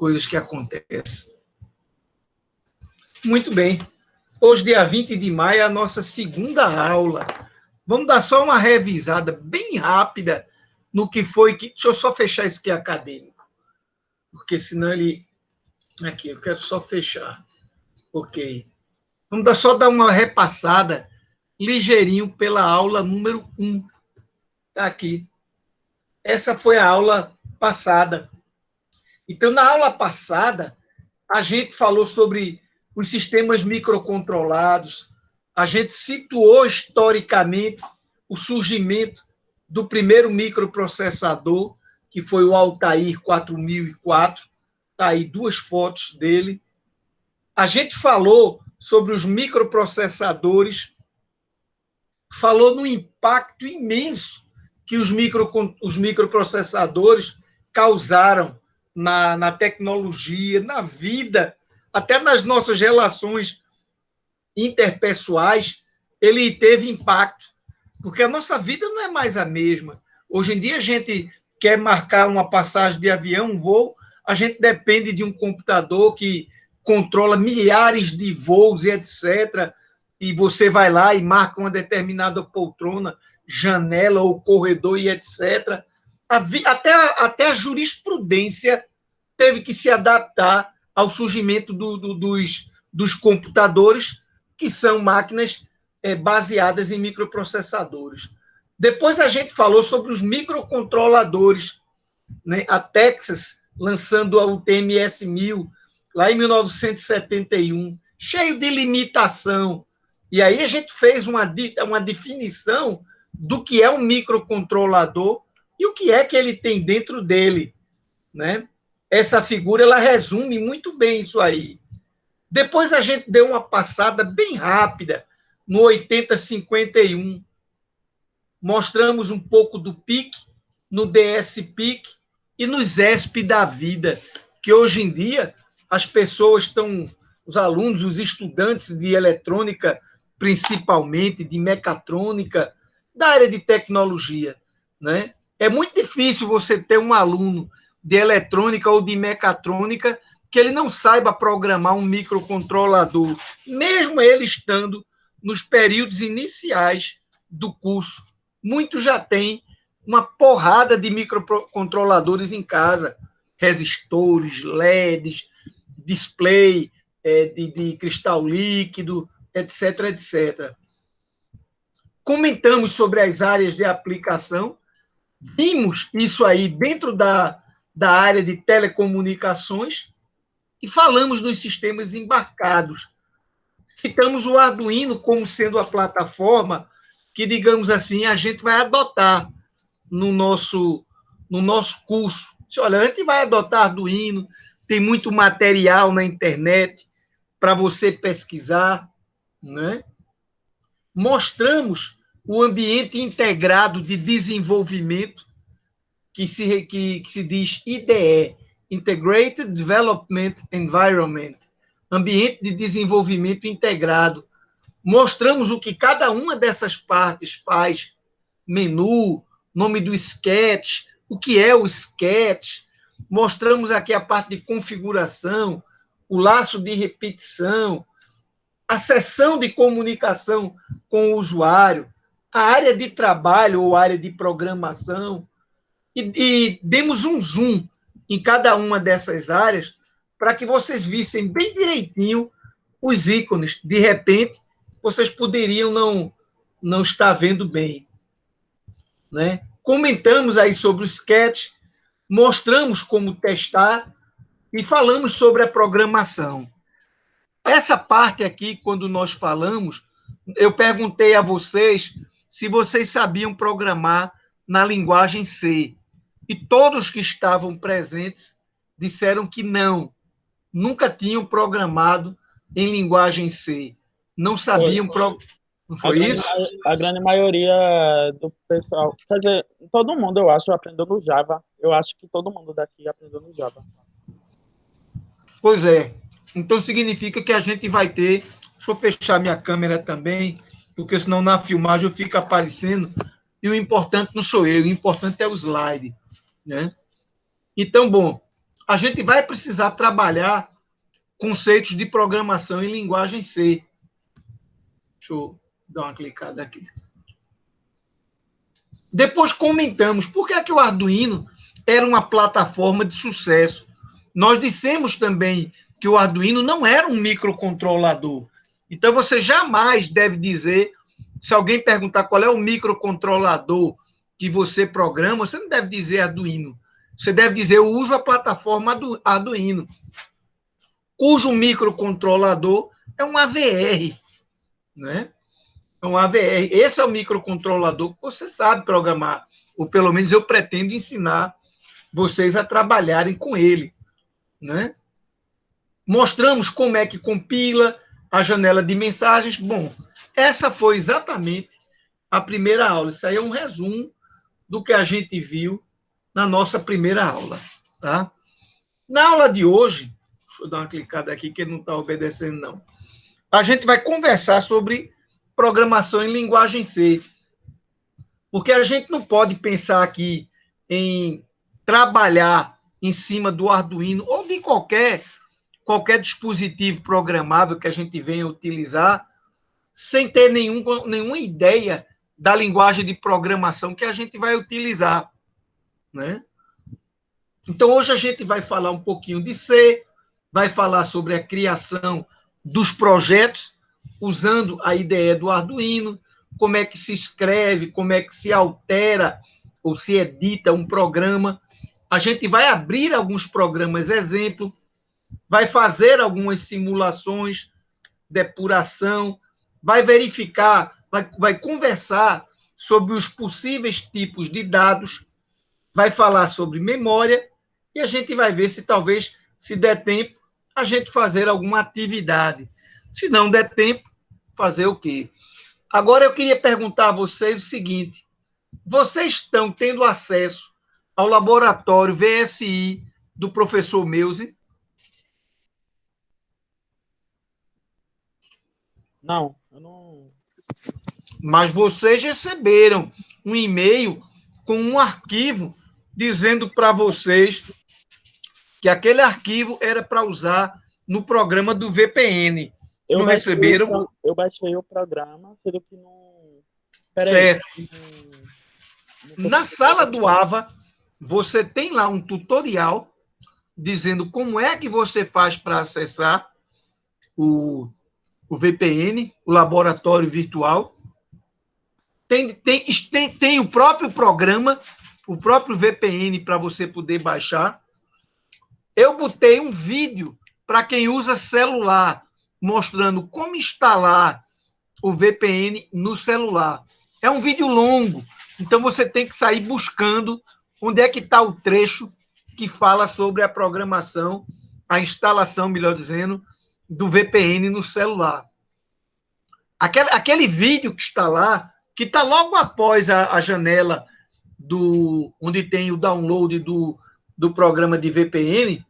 coisas que acontecem. Muito bem. Hoje, dia 20 de maio, é a nossa segunda aula. Vamos dar só uma revisada bem rápida no que foi que... Deixa eu só fechar isso aqui acadêmico, porque senão ele... Aqui, eu quero só fechar. Ok. Vamos só dar uma repassada ligeirinho pela aula número 1. Está aqui. Essa foi a aula passada. Então, na aula passada, a gente falou sobre os sistemas microcontrolados, a gente situou historicamente o surgimento do primeiro microprocessador, que foi o Altair 4004. Está aí 2 fotos dele. A gente falou sobre os microprocessadores, falou no impacto imenso que os microprocessadores causaram na tecnologia, na vida, até nas nossas relações interpessoais, ele teve impacto, porque a nossa vida não é mais a mesma. Hoje em dia, a gente quer marcar uma passagem de avião, um voo, a gente depende de um computador que controla milhares de voos e etc., e você vai lá e marca uma determinada poltrona, janela ou corredor e etc. Até a jurisprudência teve que se adaptar ao surgimento dos computadores, que são máquinas baseadas em microprocessadores. Depois a gente falou sobre os microcontroladores, né? A Texas lançando o TMS-1000, lá em 1971, cheio de limitação. E aí a gente fez uma definição do que é um microcontrolador e o que é que ele tem dentro dele, né? Essa figura, ela resume muito bem isso aí. Depois a gente deu uma passada bem rápida no 8051. Mostramos um pouco do PIC, no DS-PIC e nos ESP da vida, que hoje em dia as pessoas estão, os alunos, os estudantes de eletrônica, principalmente, de mecatrônica, da área de tecnologia, né? É muito difícil você ter um aluno de eletrônica ou de mecatrônica que ele não saiba programar um microcontrolador, mesmo ele estando nos períodos iniciais do curso. Muitos já têm uma porrada de microcontroladores em casa, resistores, LEDs, display de cristal líquido, etc, etc. Comentamos sobre as áreas de aplicação, vimos isso aí dentro da área de telecomunicações e falamos nos sistemas embarcados. Citamos o Arduino como sendo a plataforma que, digamos assim, a gente vai adotar no nosso curso. Olha, a gente vai adotar Arduino, tem muito material na internet para você pesquisar, né? Mostramos o ambiente integrado de desenvolvimento, que se diz IDE, Integrated Development Environment, ambiente de desenvolvimento integrado. Mostramos o que cada uma dessas partes faz, menu, nome do sketch, o que é o sketch. Mostramos aqui a parte de configuração, o laço de repetição, a seção de comunicação com o usuário, a área de trabalho ou área de programação, e demos um zoom em cada uma dessas áreas para que vocês vissem bem direitinho os ícones. De repente, vocês poderiam não estar vendo bem, né? Comentamos aí sobre o sketch, mostramos como testar e falamos sobre a programação. Essa parte aqui, quando nós falamos, eu perguntei a vocês se vocês sabiam programar na linguagem C. E todos que estavam presentes disseram que não, nunca tinham programado em linguagem C. Não sabiam... Não foi isso? A grande maioria do pessoal... Quer dizer, todo mundo, eu acho, aprendeu no Java. Eu acho que todo mundo daqui aprendeu no Java. Pois é. Então, significa que a gente vai ter... Deixa eu fechar minha câmera também, porque senão na filmagem fica aparecendo. E o importante não sou eu, o importante é o slide, né? Então, bom, a gente vai precisar trabalhar conceitos de programação em linguagem C. Deixa eu dar uma clicada aqui. Depois comentamos por que é que o Arduino era uma plataforma de sucesso. Nós dissemos também que o Arduino não era um microcontrolador. Então, você jamais deve dizer, se alguém perguntar qual é o microcontrolador que você programa, você não deve dizer Arduino. Você deve dizer, eu uso a plataforma Arduino, cujo microcontrolador é um AVR, né? É um AVR. Esse é o microcontrolador que você sabe programar, ou pelo menos eu pretendo ensinar vocês a trabalharem com ele, né? Mostramos como é que compila a janela de mensagens. Bom, essa foi exatamente a primeira aula. Isso aí é um resumo do que a gente viu na nossa primeira aula, tá? Na aula de hoje, deixa eu dar uma clicada aqui que ele não está obedecendo, não. A gente vai conversar sobre programação em linguagem C, porque a gente não pode pensar aqui em trabalhar em cima do Arduino ou de qualquer dispositivo programável que a gente venha utilizar sem ter nenhuma ideia da linguagem de programação que a gente vai utilizar, né? Então, hoje a gente vai falar um pouquinho de C, vai falar sobre a criação dos projetos usando a IDE do Arduino, como é que se escreve, como é que se altera ou se edita um programa. A gente vai abrir alguns programas exemplo, vai fazer algumas simulações, depuração, vai verificar, vai conversar sobre os possíveis tipos de dados, vai falar sobre memória e a gente vai ver se talvez, se der tempo, a gente fazer alguma atividade. Se não der tempo, fazer o quê? Agora eu queria perguntar a vocês o seguinte: vocês estão tendo acesso ao laboratório VSI do professor Meuse? Não, eu não. Mas vocês receberam um e-mail com um arquivo dizendo para vocês que aquele arquivo era para usar no programa do VPN. Não receberam? Eu baixei o programa, sendo que não. Peraí. Certo. Na sala do AVA, você tem lá um tutorial dizendo como é que você faz para acessar o VPN, o laboratório virtual. Tem o próprio programa, o próprio VPN para você poder baixar. Eu botei um vídeo para quem usa celular, mostrando como instalar o VPN no celular. É um vídeo longo, então você tem que sair buscando onde é que está o trecho que fala sobre a programação, a instalação, melhor dizendo, do VPN no celular. Aquele vídeo que está lá, que está logo após a janela onde tem o download do programa de VPN,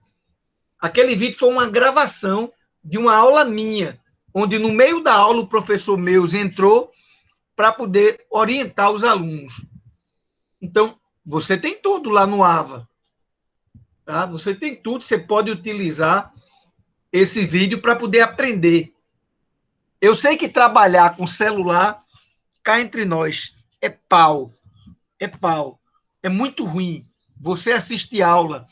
aquele vídeo foi uma gravação de uma aula minha, onde no meio da aula o professor Meus entrou para poder orientar os alunos. Então, você tem tudo lá no AVA. Tá? Você tem tudo, você pode utilizar esse vídeo para poder aprender. Eu sei que trabalhar com celular, cá entre nós, é pau. É pau. É muito ruim. Você assistir aula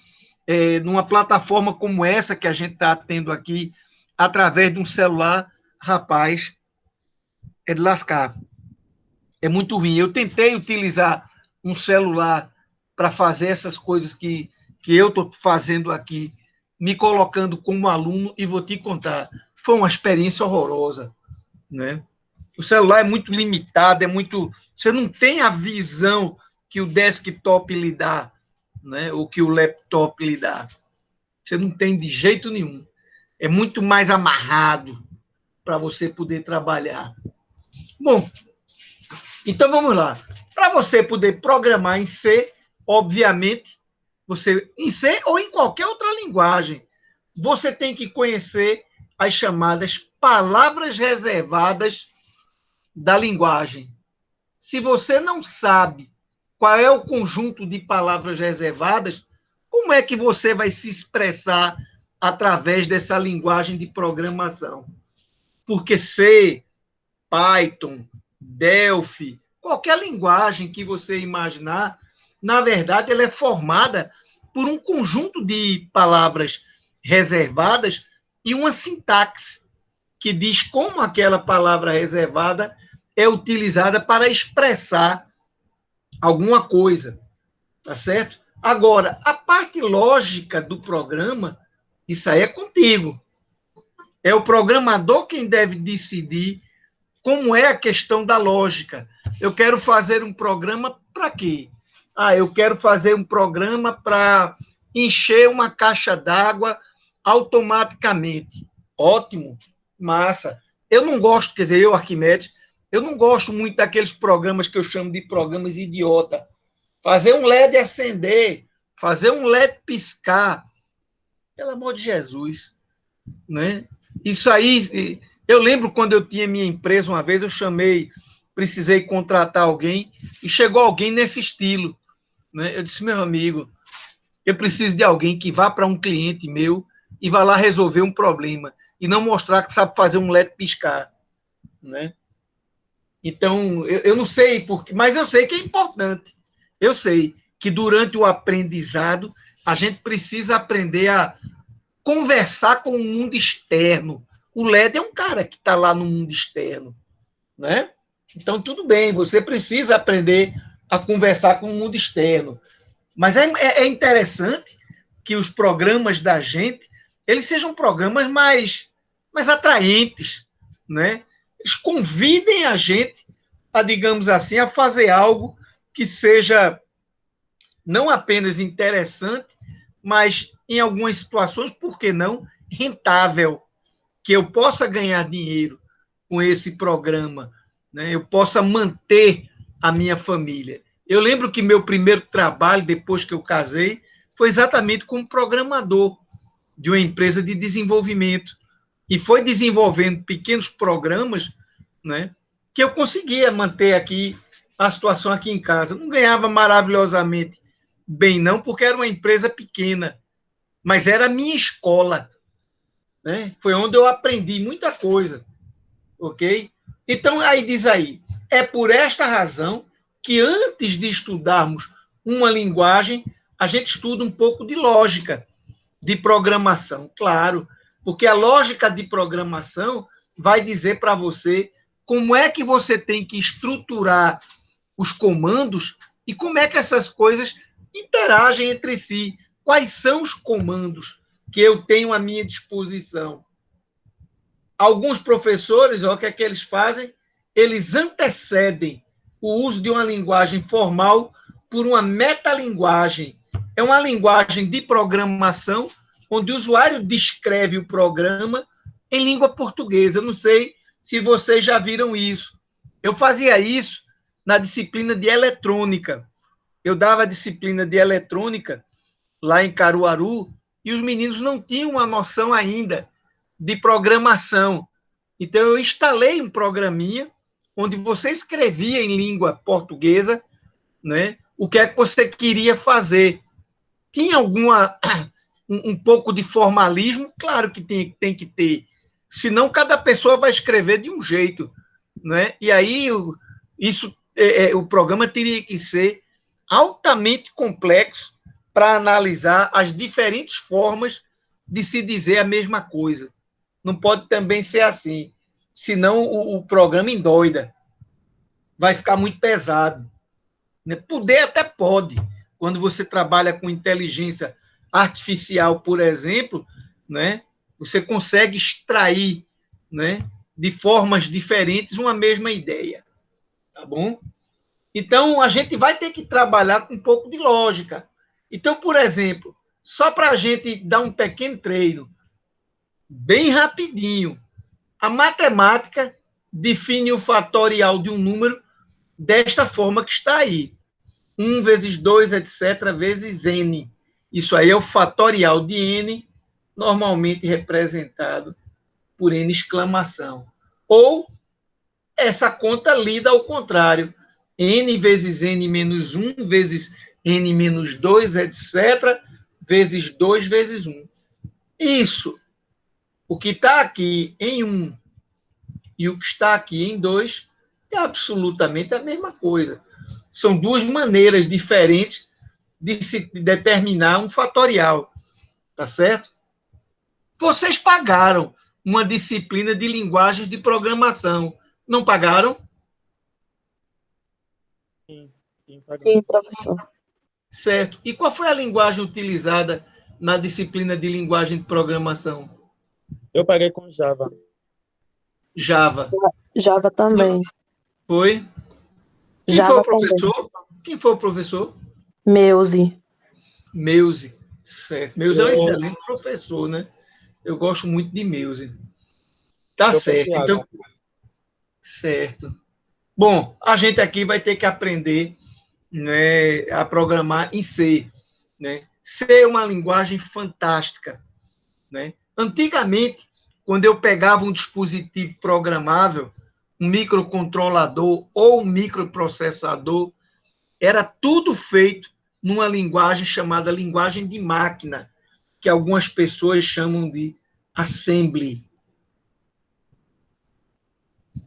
numa plataforma como essa que a gente está tendo aqui, através de um celular, rapaz, é de lascar. É muito ruim. Eu tentei utilizar um celular para fazer essas coisas que eu estou fazendo aqui, me colocando como aluno, e vou te contar, foi uma experiência horrorosa, né? O celular é muito limitado, você não tem a visão que o desktop lhe dá, né? Ou que o laptop lhe dá. Você não tem de jeito nenhum. É muito mais amarrado para você poder trabalhar. Bom, então vamos lá. Para você poder programar em C, obviamente, em C ou em qualquer outra linguagem, você tem que conhecer as chamadas palavras reservadas da linguagem. Se você não sabe qual é o conjunto de palavras reservadas, como é que você vai se expressar através dessa linguagem de programação? Porque C, Python, Delphi, qualquer linguagem que você imaginar, na verdade, ela é formada por um conjunto de palavras reservadas e uma sintaxe que diz como aquela palavra reservada é utilizada para expressar alguma coisa, tá certo? Agora, a parte lógica do programa, isso aí é contigo. É o programador quem deve decidir como é a questão da lógica. Eu quero fazer um programa para quê? Eu quero fazer um programa para encher uma caixa d'água automaticamente. Ótimo, massa. Eu não gosto, quer dizer, eu, Arquimedes, eu não gosto muito daqueles programas que eu chamo de programas idiota. Fazer um LED acender, fazer um LED piscar. Pelo amor de Jesus, né? Isso aí, eu lembro quando eu tinha minha empresa, uma vez eu precisei contratar alguém, e chegou alguém nesse estilo, né? Eu disse, meu amigo, eu preciso de alguém que vá para um cliente meu e vá lá resolver um problema, e não mostrar que sabe fazer um LED piscar, né? Então, eu não sei, mas eu sei que é importante. Eu sei que durante o aprendizado, a gente precisa aprender a conversar com o mundo externo. O LED é um cara que está lá no mundo externo, né? Então, tudo bem, você precisa aprender a conversar com o mundo externo. Mas é interessante que os programas da gente, eles sejam programas mais atraentes, né? Eles convidem a gente a, digamos assim, a fazer algo que seja não apenas interessante, mas em algumas situações, por que não, rentável, que eu possa ganhar dinheiro com esse programa, né? Eu possa manter a minha família. Eu lembro que meu primeiro trabalho, depois que eu casei, foi exatamente como programador de uma empresa de desenvolvimento. E foi desenvolvendo pequenos programas, né, que eu conseguia manter aqui a situação aqui em casa. Não ganhava maravilhosamente bem, não, porque era uma empresa pequena, mas era a minha escola, né? Foi onde eu aprendi muita coisa, ok? Então, aí diz aí, é por esta razão que antes de estudarmos uma linguagem, a gente estuda um pouco de lógica, de programação, claro, porque a lógica de programação vai dizer para você como é que você tem que estruturar os comandos e como é que essas coisas interagem entre si. Quais são os comandos que eu tenho à minha disposição? Alguns professores, o que é que eles fazem? Eles antecedem o uso de uma linguagem formal por uma metalinguagem. É uma linguagem de programação onde o usuário descreve o programa em língua portuguesa. Eu não sei se vocês já viram isso. Eu fazia isso na disciplina de eletrônica. Eu dava a disciplina de eletrônica lá em Caruaru e os meninos não tinham uma noção ainda de programação. Então, eu instalei um programinha onde você escrevia em língua portuguesa, né, o que é que você queria fazer. Tinha um pouco de formalismo? Claro que tem que ter. Senão, cada pessoa vai escrever de um jeito. Né? E aí, o programa teria que ser altamente complexo para analisar as diferentes formas de se dizer a mesma coisa. Não pode também ser assim, senão o programa endoida, vai ficar muito pesado. Né? Poder até pode, quando você trabalha com inteligência artificial, por exemplo, né? Você consegue extrair, né, de formas diferentes uma mesma ideia, tá bom? Então, a gente vai ter que trabalhar com um pouco de lógica. Então, por exemplo, só para a gente dar um pequeno treino, bem rapidinho, a matemática define o fatorial de um número desta forma que está aí. 1 vezes 2, etc., vezes n. Isso aí é o fatorial de n, normalmente representado por n exclamação. Ou essa conta lida ao contrário. N vezes n menos 1 vezes n menos 2, etc., vezes 2 vezes 1. Isso, o que está aqui em 1 e o que está aqui em 2 é absolutamente a mesma coisa. São duas maneiras diferentes de se determinar um fatorial, tá certo? Vocês pagaram uma disciplina de linguagens de programação, não pagaram? Sim, sim, Sim, professor. Certo. E qual foi a linguagem utilizada na disciplina de linguagem de programação? Eu paguei com Java. Java. Java também. Foi? Quem foi Java o professor? Quem foi o professor? Meuse. Meuse. Certo. Meuse é um Eu, excelente professor, né? Eu gosto muito de Meuse. Tá eu fui certo. Então, Thiago. certo. Bom, a gente aqui vai ter que aprender, né, a programar em C, né? C é uma linguagem fantástica, né? Antigamente, quando eu pegava um dispositivo programável, um microcontrolador ou um microprocessador, era tudo feito numa linguagem chamada linguagem de máquina, que algumas pessoas chamam de assembly.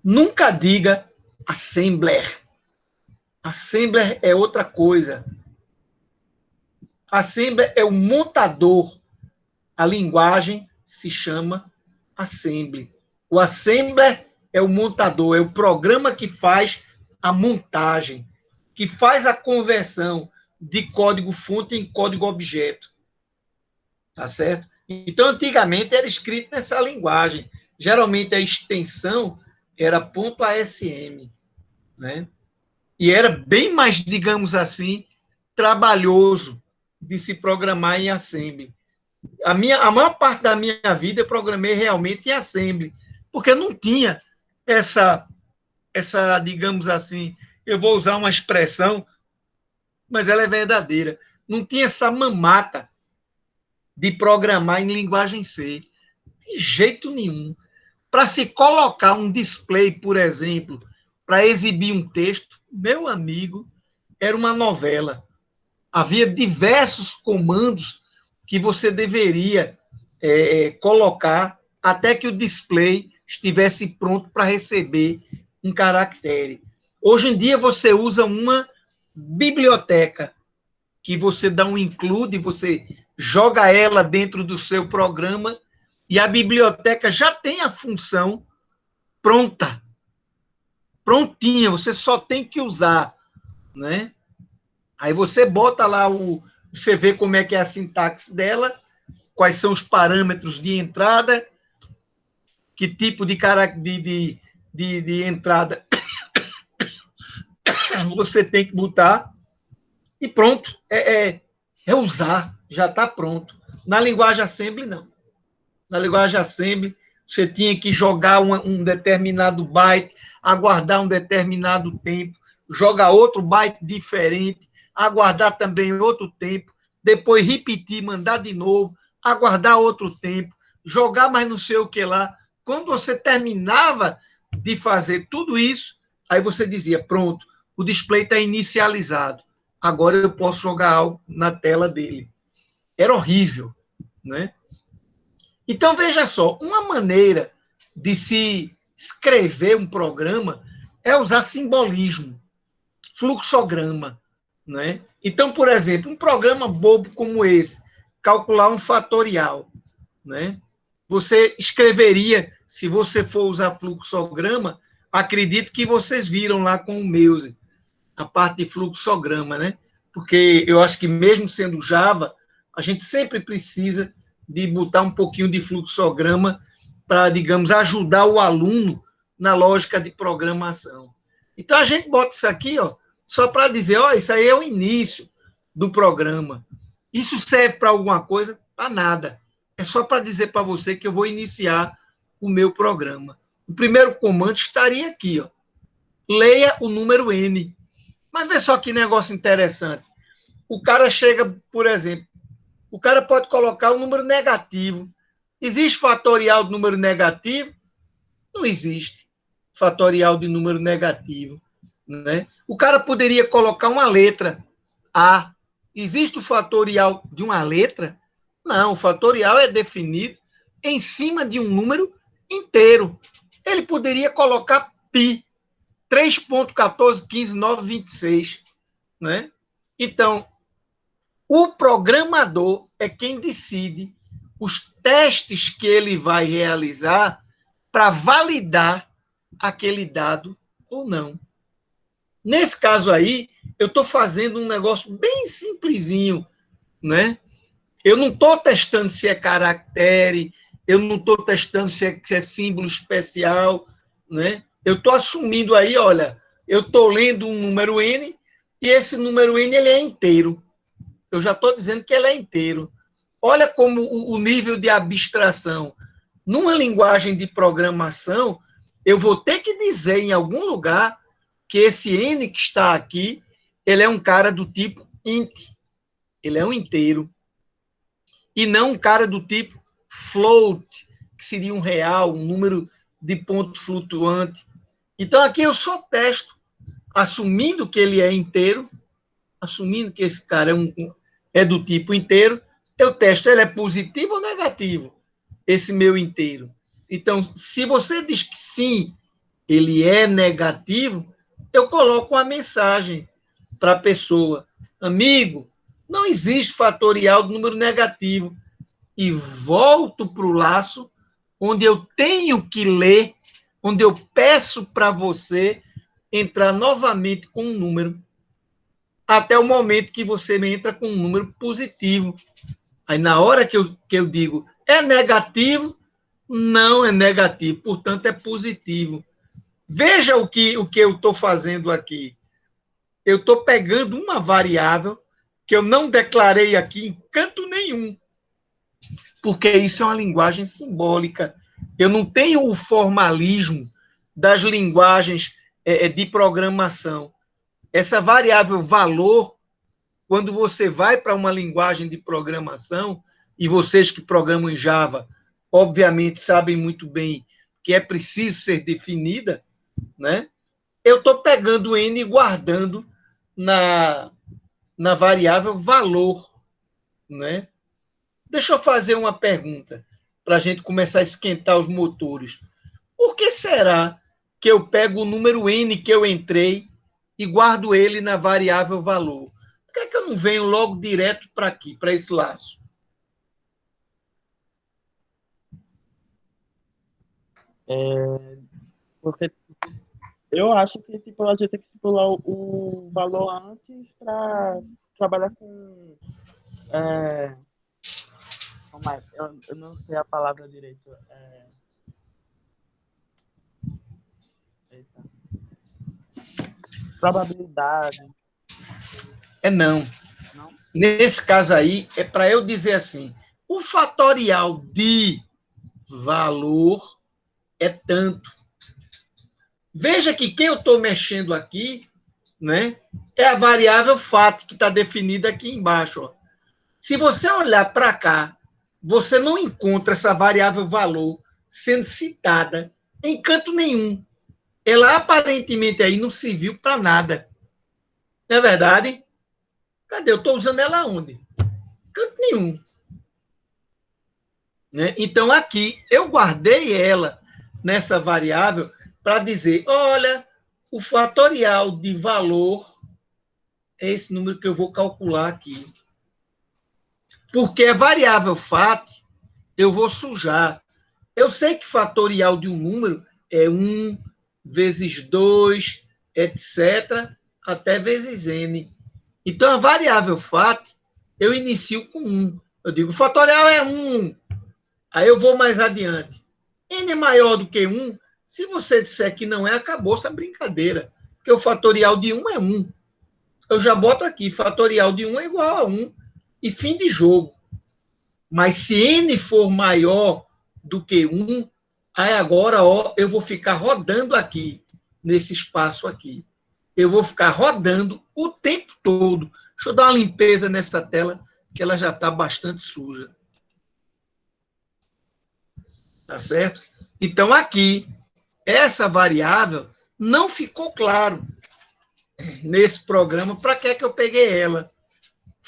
Nunca diga assembler. Assembler é outra coisa. Assembler é o montador. A linguagem se chama assembly. O assembler é o montador, é o programa que faz a montagem, que faz a conversão de código-fonte em código-objeto. Tá certo? Então, antigamente era escrito nessa linguagem. Geralmente a extensão era .asm, né? E era bem mais, digamos assim, trabalhoso de se programar em assembly. A maior parte da minha vida eu programei realmente em assembly, porque não tinha essa, digamos assim, eu vou usar uma expressão, mas ela é verdadeira. Não tinha essa mamata de programar em linguagem C. De jeito nenhum. Para se colocar um display, por exemplo, para exibir um texto, meu amigo, era uma novela. Havia diversos comandos que você deveria colocar até que o display estivesse pronto para receber um caractere. Hoje em dia você usa uma biblioteca que você dá um include, você joga ela dentro do seu programa e a biblioteca já tem a função pronta, prontinha, você só tem que usar, né? Aí você bota lá você vê como é que é a sintaxe dela, quais são os parâmetros de entrada, que tipo de entrada você tem que botar, e pronto, é usar, já está pronto. Na linguagem assembly, não. Na linguagem assembly, você tinha que jogar um determinado byte, aguardar um determinado tempo, jogar outro byte diferente, aguardar também outro tempo, depois repetir, mandar de novo, aguardar outro tempo, jogar mais não sei o que lá. Quando você terminava de fazer tudo isso, aí você dizia, pronto, o display está inicializado, agora eu posso jogar algo na tela dele. Era horrível, né? Então, veja só, uma maneira de se escrever um programa é usar simbolismo, fluxograma, né? Então, por exemplo, um programa bobo como esse, calcular um fatorial, né? Você escreveria, se você for usar fluxograma, acredito que vocês viram lá com o Meuse, a parte de fluxograma, né? Porque eu acho que mesmo sendo Java, a gente sempre precisa de botar um pouquinho de fluxograma para, digamos, ajudar o aluno na lógica de programação. Então, a gente bota isso aqui, ó, só para dizer, ó, isso aí é o início do programa. Isso serve para alguma coisa? Para nada. É só para dizer para você que eu vou iniciar o meu programa. O primeiro comando estaria aqui, ó. Leia o número N. Mas vê só que negócio interessante. O cara chega, por exemplo, o cara pode colocar um número negativo. Existe fatorial de número negativo? Não existe fatorial de número negativo, né? O cara poderia colocar uma letra A. Existe o fatorial de uma letra? Não, o fatorial é definido em cima de um número inteiro. Ele poderia colocar π, 3.1415.926, né? Então, o programador é quem decide os testes que ele vai realizar para validar aquele dado ou não. Nesse caso aí, eu estou fazendo um negócio bem simplesinho, né? Eu não estou testando se é caractere, eu não estou testando se é símbolo especial, né? Eu estou assumindo aí, olha, eu estou lendo um número N e esse número N ele é inteiro. Eu já estou dizendo que ele é inteiro. Olha como o nível de abstração. Numa linguagem de programação, eu vou ter que dizer em algum lugar que esse N que está aqui, ele é um cara do tipo int. Ele é um inteiro. E não um cara do tipo float, que seria um real, um número de ponto flutuante. Então, aqui eu só testo, assumindo que ele é inteiro, assumindo que esse cara é do tipo inteiro, eu testo, ele é positivo ou negativo, esse meu inteiro. Então, se você diz que sim, ele é negativo, eu coloco uma mensagem para a pessoa: amigo, não existe fatorial do número negativo. E volto para o laço, onde eu tenho que ler, onde eu peço para você entrar novamente com um número, até o momento que você entra com um número positivo. Aí, na hora que eu digo é negativo, não é negativo, portanto, é positivo. Veja o que eu estou fazendo aqui. Eu estou pegando uma variável que eu não declarei aqui em canto nenhum, porque isso é uma linguagem simbólica. Eu não tenho o formalismo das linguagens de programação. Essa variável valor, quando você vai para uma linguagem de programação, e vocês que programam em Java, obviamente sabem muito bem que é preciso ser definida, né? Eu estou pegando N e guardando na variável valor, né? Deixa eu fazer uma pergunta para a gente começar a esquentar os motores. Por que será que eu pego o número N que eu entrei e guardo ele na variável valor? Por que é que eu não venho logo direto para aqui, para esse laço? Porque eu acho que tipo, a gente tem que simular o valor antes para trabalhar com. É, como é? Eu não sei a palavra direito. Eita. Probabilidade. Não. Não? Nesse caso aí, é para eu dizer assim: o fatorial de valor é tanto. Veja que quem eu estou mexendo aqui, né, é a variável FAT, que está definida aqui embaixo. Ó. Se você olhar para cá, você não encontra essa variável valor sendo citada em canto nenhum. Ela aparentemente aí não serviu para nada. Não é verdade? Cadê? Eu estou usando ela onde? Canto nenhum. Né? Então, aqui, eu guardei ela nessa variável para dizer, olha, o fatorial de valor é esse número que eu vou calcular aqui. Porque a variável FAT, eu vou sujar. Eu sei que fatorial de um número é 1 vezes 2, etc., até vezes n. Então, a variável FAT, eu inicio com 1. Eu digo, o fatorial é 1. Aí eu vou mais adiante. N é maior do que 1. Se você disser que não é, acabou essa brincadeira. Porque o fatorial de 1 é 1. Eu já boto aqui, fatorial de 1 é igual a 1. E fim de jogo. Mas se N for maior do que 1, aí agora ó, eu vou ficar rodando aqui, nesse espaço aqui. Eu vou ficar rodando o tempo todo. Deixa eu dar uma limpeza nessa tela, que ela já está bastante suja. Tá certo? Então, aqui, essa variável não ficou claro nesse programa para que é que eu peguei ela.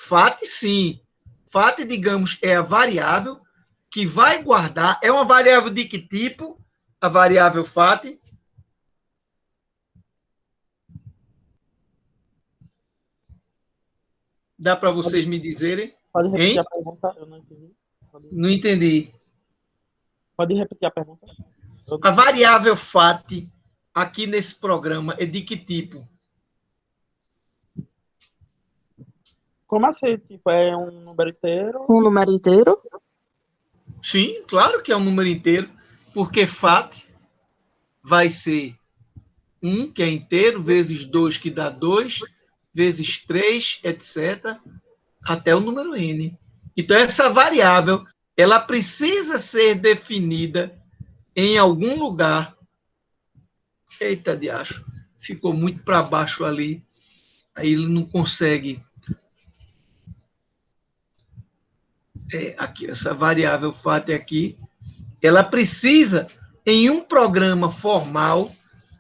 FAT, sim. FAT, digamos, é a variável que vai guardar. É uma variável de que tipo? A variável FAT? Dá para vocês me dizerem? Pode repetir a Hein? pergunta? Eu não entendi. Não entendi. Pode repetir a pergunta? A variável FAT aqui nesse programa é de que tipo? Como assim? Tipo, é um número inteiro? Um número inteiro? Sim, claro que é um número inteiro, porque FAT vai ser 1, que é inteiro, vezes 2, que dá 2, vezes 3, etc., até o número N. Então, essa variável, ela precisa ser definida em algum lugar. Eita, diacho, ficou muito para baixo ali, aí ele não consegue. Aqui, essa variável FAT aqui, ela precisa, em um programa formal,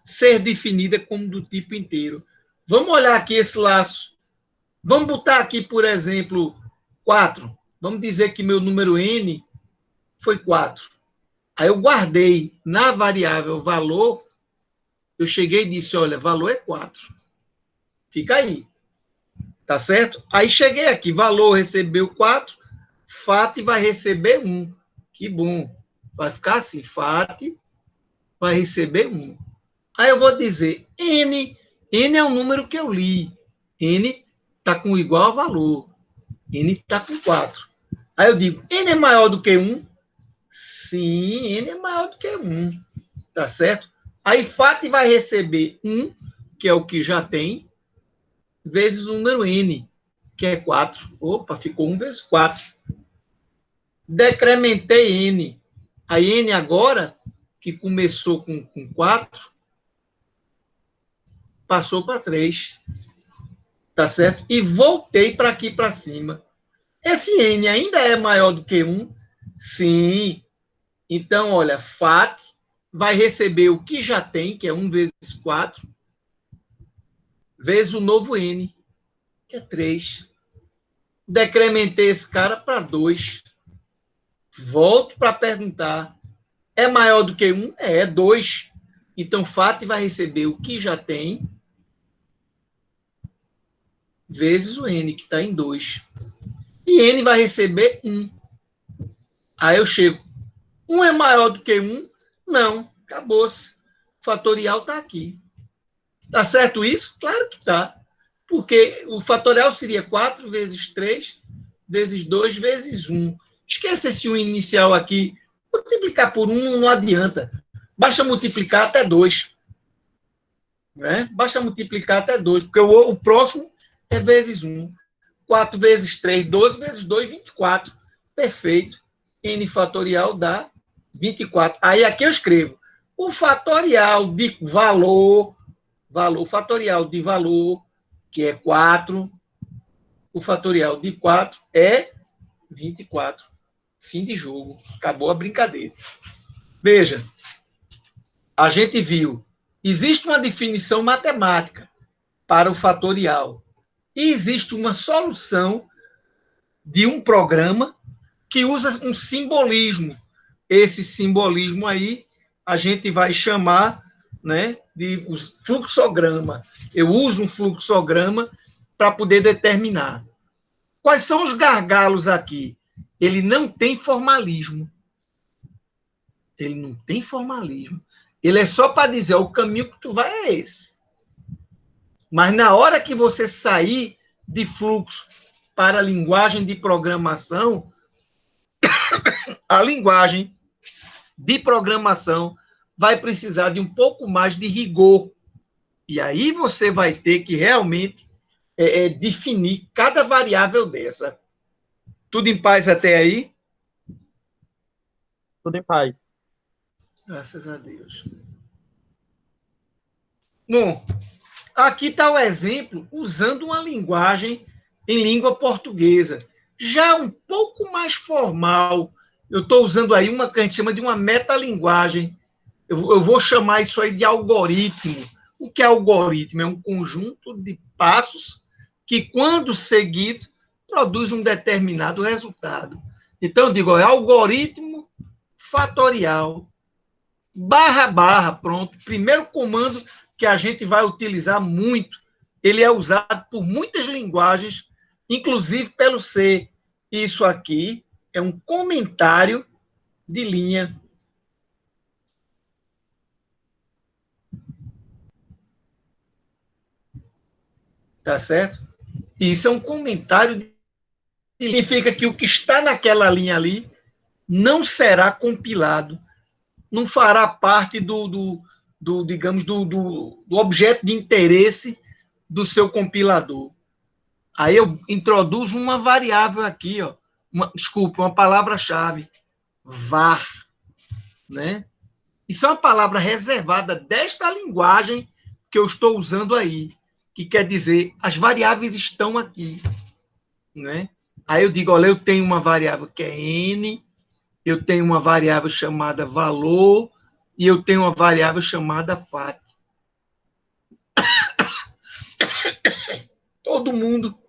ser definida como do tipo inteiro. Vamos olhar aqui esse laço. Vamos botar aqui, por exemplo, 4. Vamos dizer que meu número N foi 4. Aí eu guardei na variável valor, eu cheguei e disse, olha, valor é 4. Fica aí. Tá certo? Aí cheguei aqui, valor recebeu 4, FAT vai receber 1. Que bom. Vai ficar assim, FAT vai receber 1. Aí eu vou dizer, N é um número que eu li. N está com igual a valor. N está com 4. Aí eu digo, N é maior do que 1? Sim, N é maior do que 1. Tá certo? Aí FAT vai receber 1, que é o que já tem, vezes o número N, que é 4. Opa, ficou 1 vezes 4. Decrementei N. Aí N agora, que começou com 4, passou para 3. Tá certo? E voltei para aqui para cima. Esse N ainda é maior do que 1? Sim. Então, olha, FAT vai receber o que já tem, que é 1 vezes 4, vezes o novo N, que é 3. Decrementei esse cara para 2. Volto para perguntar. É maior do que 1? É 2. Então, FAT vai receber o que já tem, vezes o N, que está em 2. E N vai receber 1. Aí eu chego. 1 é maior do que 1? Não. Acabou-se. O fatorial está aqui. Tá certo isso? Claro que tá. Porque o fatorial seria 4 vezes 3, vezes 2, vezes 1. Esqueça esse 1 inicial aqui. Multiplicar por 1 não adianta. Basta multiplicar até 2. Né? Basta multiplicar até 2, porque o próximo é vezes 1. 4 vezes 3, 12 vezes 2, 24. Perfeito. N fatorial dá 24. Aí aqui eu escrevo o fatorial de valor, fatorial de valor, que é 4, o fatorial de 4 é 24. Fim de jogo. Acabou a brincadeira. Veja, a gente viu, existe uma definição matemática para o fatorial e existe uma solução de um programa que usa um simbolismo. Esse simbolismo aí a gente vai chamar, né, de fluxograma. Eu uso um fluxograma para poder determinar. Quais são os gargalos aqui? Ele não tem formalismo. Ele não tem formalismo. Ele é só para dizer, o caminho que tu vai é esse. Mas na hora que você sair de fluxo para a linguagem de programação, a linguagem de programação vai precisar de um pouco mais de rigor. E aí você vai ter que realmente definir cada variável dessa. Tudo em paz até aí? Tudo em paz. Graças a Deus. Bom, aqui está o exemplo usando uma linguagem em língua portuguesa. Já um pouco mais formal, eu estou usando aí uma que a gente chama de uma metalinguagem. Eu vou chamar isso aí de algoritmo. O que é algoritmo? É um conjunto de passos que, quando seguido, produz um determinado resultado. Então, eu digo, ó, é algoritmo fatorial, barra, pronto. Primeiro comando que a gente vai utilizar muito, ele é usado por muitas linguagens, inclusive pelo C. Isso aqui é um comentário de linha. Tá certo? Isso é um comentário de linha. Significa que o que está naquela linha ali não será compilado, não fará parte digamos, do objeto de interesse do seu compilador. Aí eu introduzo uma variável aqui, ó, uma palavra-chave, var, né? Isso é uma palavra reservada desta linguagem que eu estou usando aí, que quer dizer, as variáveis estão aqui, né? Aí eu digo, olha, eu tenho uma variável que é n, eu tenho uma variável chamada valor e eu tenho uma variável chamada fat. Todo mundo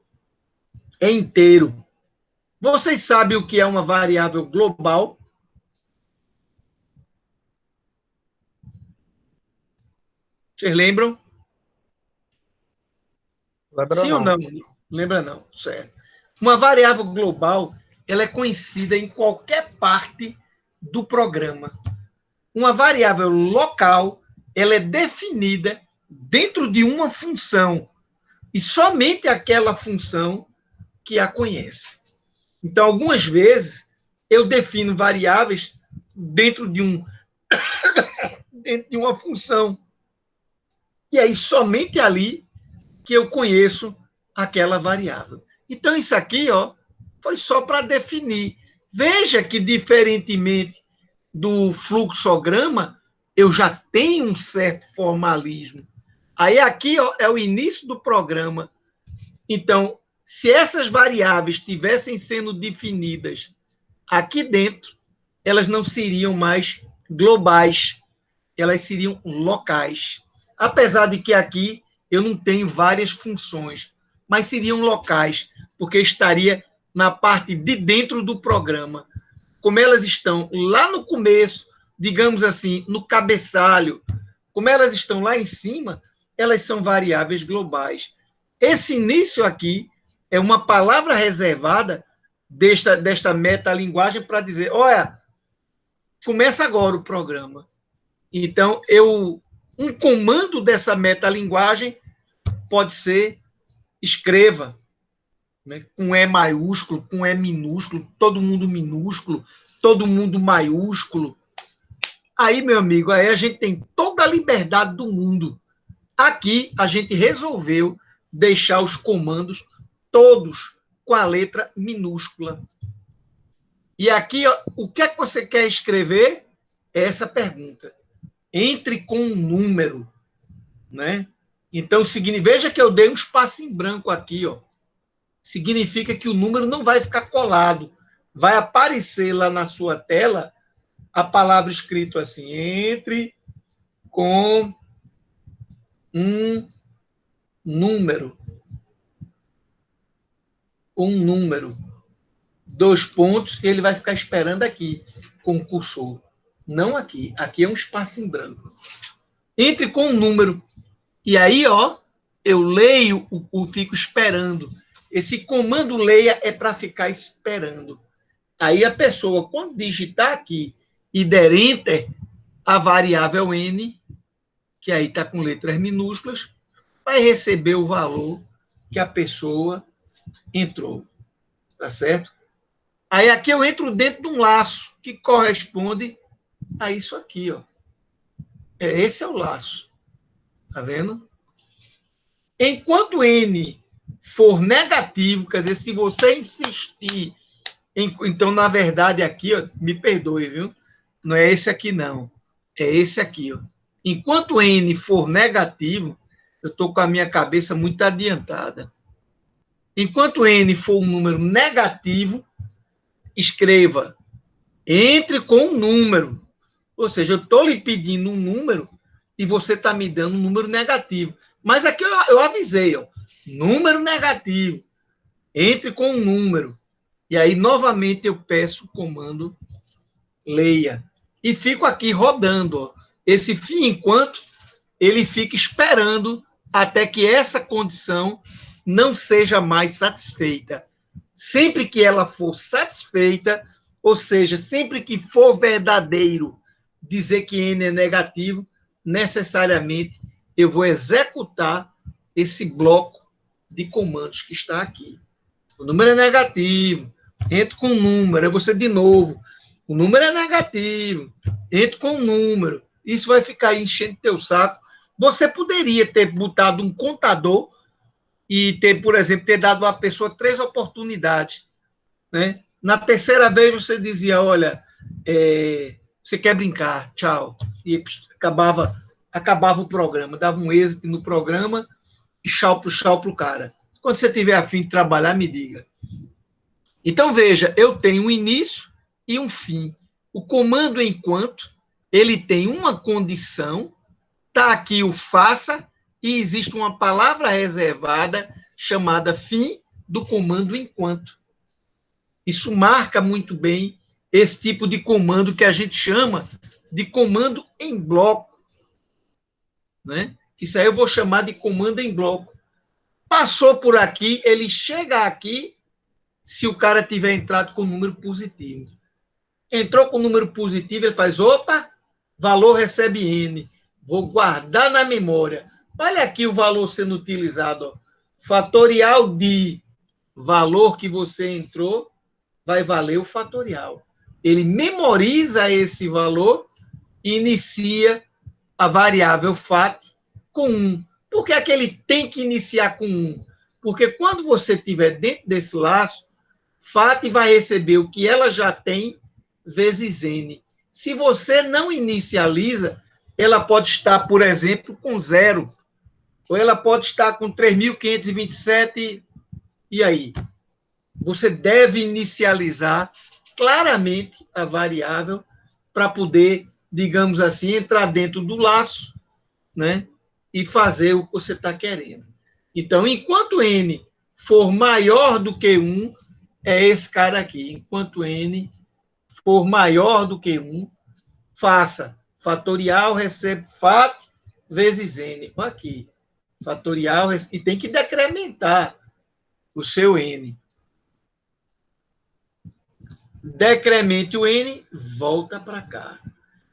é inteiro. Vocês sabem o que é uma variável global? Vocês lembram? Lembrou Sim ou não? não? Lembra não, certo. Uma variável global, ela é conhecida em qualquer parte do programa. Uma variável local, ela é definida dentro de uma função e somente aquela função que a conhece. Então, algumas vezes, eu defino variáveis dentro de uma função e aí somente ali que eu conheço aquela variável. Então, isso aqui, ó, foi só para definir. Veja que, diferentemente do fluxograma, eu já tenho um certo formalismo. Aí, aqui, ó, é o início do programa. Então, se essas variáveis estivessem sendo definidas aqui dentro, elas não seriam mais globais, elas seriam locais. Apesar de que aqui eu não tenho várias funções, mas seriam locais, porque estaria na parte de dentro do programa. Como elas estão lá no começo, digamos assim, no cabeçalho, como elas estão lá em cima, elas são variáveis globais. Esse início aqui é uma palavra reservada desta metalinguagem para dizer, olha, começa agora o programa. Então, um comando dessa metalinguagem pode ser escreva, né, com E maiúsculo, com E minúsculo, todo mundo maiúsculo. Aí, meu amigo, aí a gente tem toda a liberdade do mundo. Aqui, a gente resolveu deixar os comandos todos com a letra minúscula. E aqui, ó, o que é que você quer escrever? É essa pergunta. Entre com um número, né? Então, veja que eu dei um espaço em branco aqui, ó. Significa que o número não vai ficar colado. Vai aparecer lá na sua tela a palavra escrito assim, entre com um número. Um número. 2 pontos, e ele vai ficar esperando aqui, com o cursor. Não aqui. Aqui é um espaço em branco. Entre com um número. E aí, ó, eu leio, fico esperando. Esse comando leia é para ficar esperando. Aí a pessoa, quando digitar aqui e der enter, a variável n, que aí está com letras minúsculas, vai receber o valor que a pessoa entrou. Tá certo? Aí aqui eu entro dentro de um laço que corresponde a isso aqui, ó. Esse é o laço. Tá vendo? Enquanto n for negativo, quer dizer, se você insistir então, na verdade, aqui, ó, me perdoe, viu? Não é esse aqui, não. É esse aqui, ó. Enquanto n for negativo, eu estou com a minha cabeça muito adiantada. Enquanto n for um número negativo, escreva entre com um número. Ou seja, eu estou lhe pedindo um número e você está me dando um número negativo. Mas aqui eu avisei, ó, número negativo. entre com um número. E aí, novamente, eu peço o comando leia. E fico aqui rodando. Ó. Esse fim enquanto ele fica esperando até que essa condição não seja mais satisfeita. Sempre que ela for satisfeita, ou seja, sempre que for verdadeiro dizer que N é negativo, necessariamente eu vou executar esse bloco de comandos que está aqui. O número é negativo, entro com o número, aí você de novo, o número é negativo, entro com o número, isso vai ficar enchendo teu saco. Você poderia ter botado um contador e ter, por exemplo, ter dado à pessoa 3 oportunidades, né? Na terceira vez você dizia, olha, você quer brincar, tchau. E acabava o programa, dava um êxito no programa e tchau pro cara. Quando você tiver a fim de trabalhar, me diga. Então, veja, eu tenho um início e um fim. O comando enquanto, ele tem uma condição, está aqui o faça, e existe uma palavra reservada chamada fim do comando enquanto. Isso marca muito bem esse tipo de comando que a gente chama de comando em bloco. Né? Isso aí eu vou chamar de comando em bloco. Passou por aqui, ele chega aqui se o cara tiver entrado com número positivo. Entrou com número positivo, ele faz, opa, valor recebe N. Vou guardar na memória. Olha aqui o valor sendo utilizado. Ó. Fatorial de valor que você entrou vai valer o fatorial. Ele memoriza esse valor e inicia a variável FAT com 1. Por que é que ele tem que iniciar com 1? Porque quando você estiver dentro desse laço, FAT vai receber o que ela já tem vezes N. Se você não inicializa, ela pode estar, por exemplo, com 0. Ou ela pode estar com 3.527. E aí? Você deve inicializar claramente a variável para poder, digamos assim, entrar dentro do laço, né? E fazer o que você está querendo. Então, enquanto N for maior do que 1, é esse cara aqui. Enquanto N for maior do que 1, faça fatorial recebe FAT vezes N. Aqui. Fatorial, e tem que decrementar o seu N. Decremente o N, volta para cá.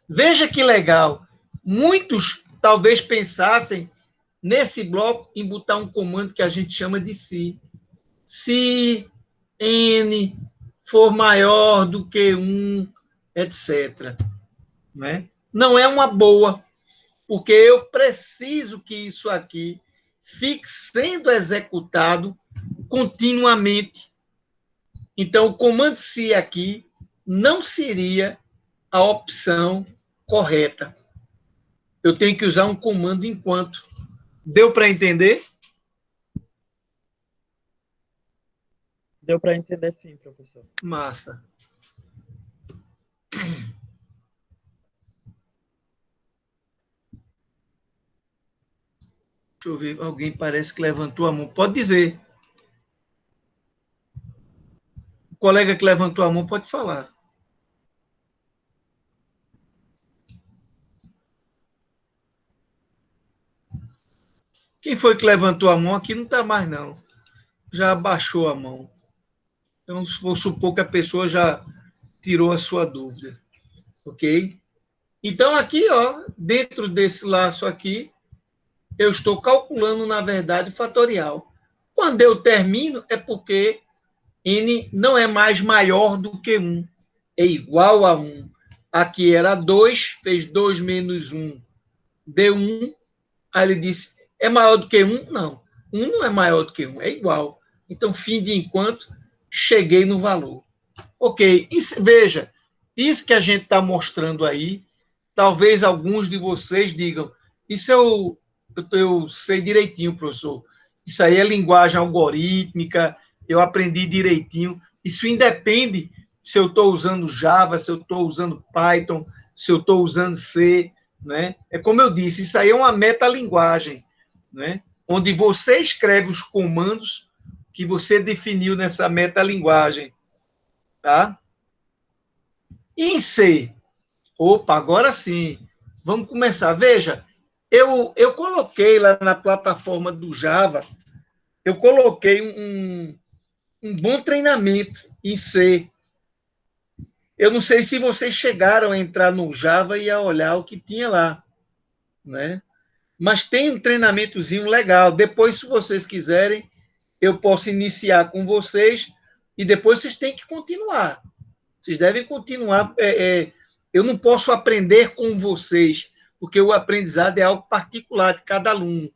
Veja que legal. Muitos talvez pensassem nesse bloco em botar um comando que a gente chama de se. Se N for maior do que 1, etc. Né? Não é uma boa, porque eu preciso que isso aqui fique sendo executado continuamente. Então, o comando se aqui não seria a opção correta. Eu tenho que usar um comando enquanto. Deu para entender? Deu para entender sim, professor. Massa. Deixa eu ver, alguém parece que levantou a mão. Pode dizer. O colega que levantou a mão pode falar. Quem foi que levantou a mão? Aqui não está mais, não. Já abaixou a mão. Então, vou supor que a pessoa já tirou a sua dúvida. Ok? Então, aqui, ó, dentro desse laço aqui, eu estou calculando, na verdade, o fatorial. Quando eu termino, é porque N não é mais maior do que 1. É igual a 1. Aqui era 2, fez 2 menos 1, deu 1. Aí ele disse, é maior do que 1? Não. 1 não é maior do que 1, é igual. Então, fim de enquanto, cheguei no valor. Ok, isso, veja, isso que a gente está mostrando aí, talvez alguns de vocês digam, isso eu sei direitinho, professor. Isso aí é linguagem algorítmica, eu aprendi direitinho. Isso independe se eu estou usando Java, se eu estou usando Python, se eu estou usando C, né? É como eu disse, isso aí é uma metalinguagem, né? Onde você escreve os comandos que você definiu nessa metalinguagem, tá? E em C, opa, agora sim, vamos começar. Veja, eu coloquei lá na plataforma do Java, eu coloquei um bom treinamento em C. Eu não sei se vocês chegaram a entrar no Java e a olhar o que tinha lá, né? Mas tem um treinamentozinho legal. Depois, se vocês quiserem, eu posso iniciar com vocês e depois vocês têm que continuar. Vocês devem continuar. Eu não posso aprender com vocês, porque o aprendizado é algo particular de cada aluno.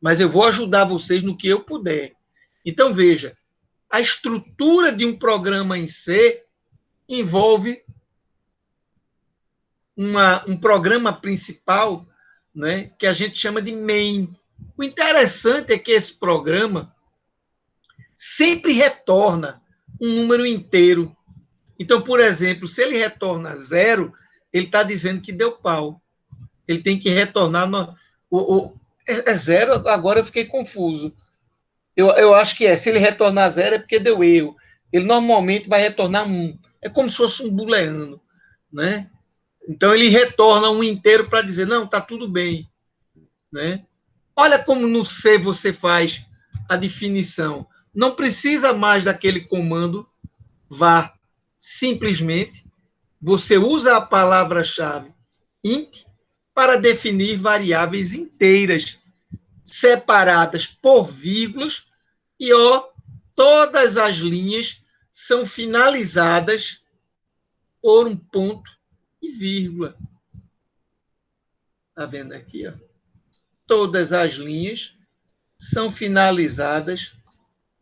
Mas eu vou ajudar vocês no que eu puder. Então, veja, a estrutura de um programa em C envolve um programa principal, né, que a gente chama de main. O interessante é que esse programa sempre retorna um número inteiro. Então, por exemplo, se ele retorna 0, ele está dizendo que deu pau. Ele tem que retornar. É 0, agora eu fiquei confuso. Eu acho que é. Se ele retornar 0 é porque deu erro. Ele normalmente vai retornar 1. É como se fosse um booleano, né? Então, ele retorna um inteiro para dizer, não, está tudo bem, né? Olha como no C você faz a definição. Não precisa mais daquele comando var. Simplesmente, você usa a palavra-chave int para definir variáveis inteiras, separadas por vírgulas, e todas as linhas são finalizadas por um ponto e vírgula. Está vendo aqui? Ó? Todas as linhas são finalizadas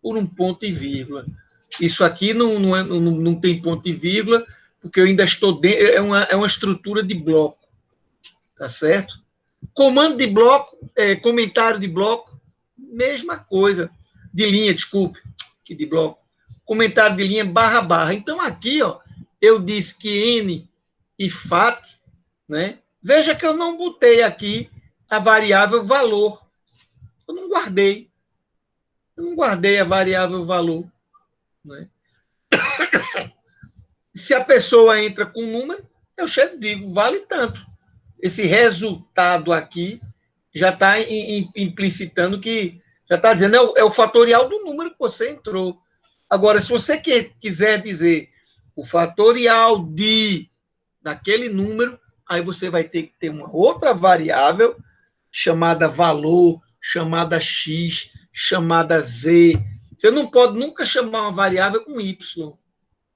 por um ponto e vírgula. Isso aqui não tem ponto e vírgula, porque eu ainda estou dentro, é uma estrutura de bloco, tá certo? Comando de bloco, comentário de bloco, mesma coisa. De linha, desculpe, que de bloco. Comentário de linha, barra. Então, aqui, ó, eu disse que N e FAT, né? Veja que eu não botei aqui a variável valor. Eu não guardei. Eu não guardei a variável valor. Né? Se a pessoa entra com um número, eu chego e digo, vale tanto. Esse resultado aqui já está implicitando que, já está dizendo, é o fatorial do número que você entrou. Agora, se você quiser dizer o fatorial daquele número, aí você vai ter que ter uma outra variável chamada valor, chamada x, chamada z. Você não pode nunca chamar uma variável com y,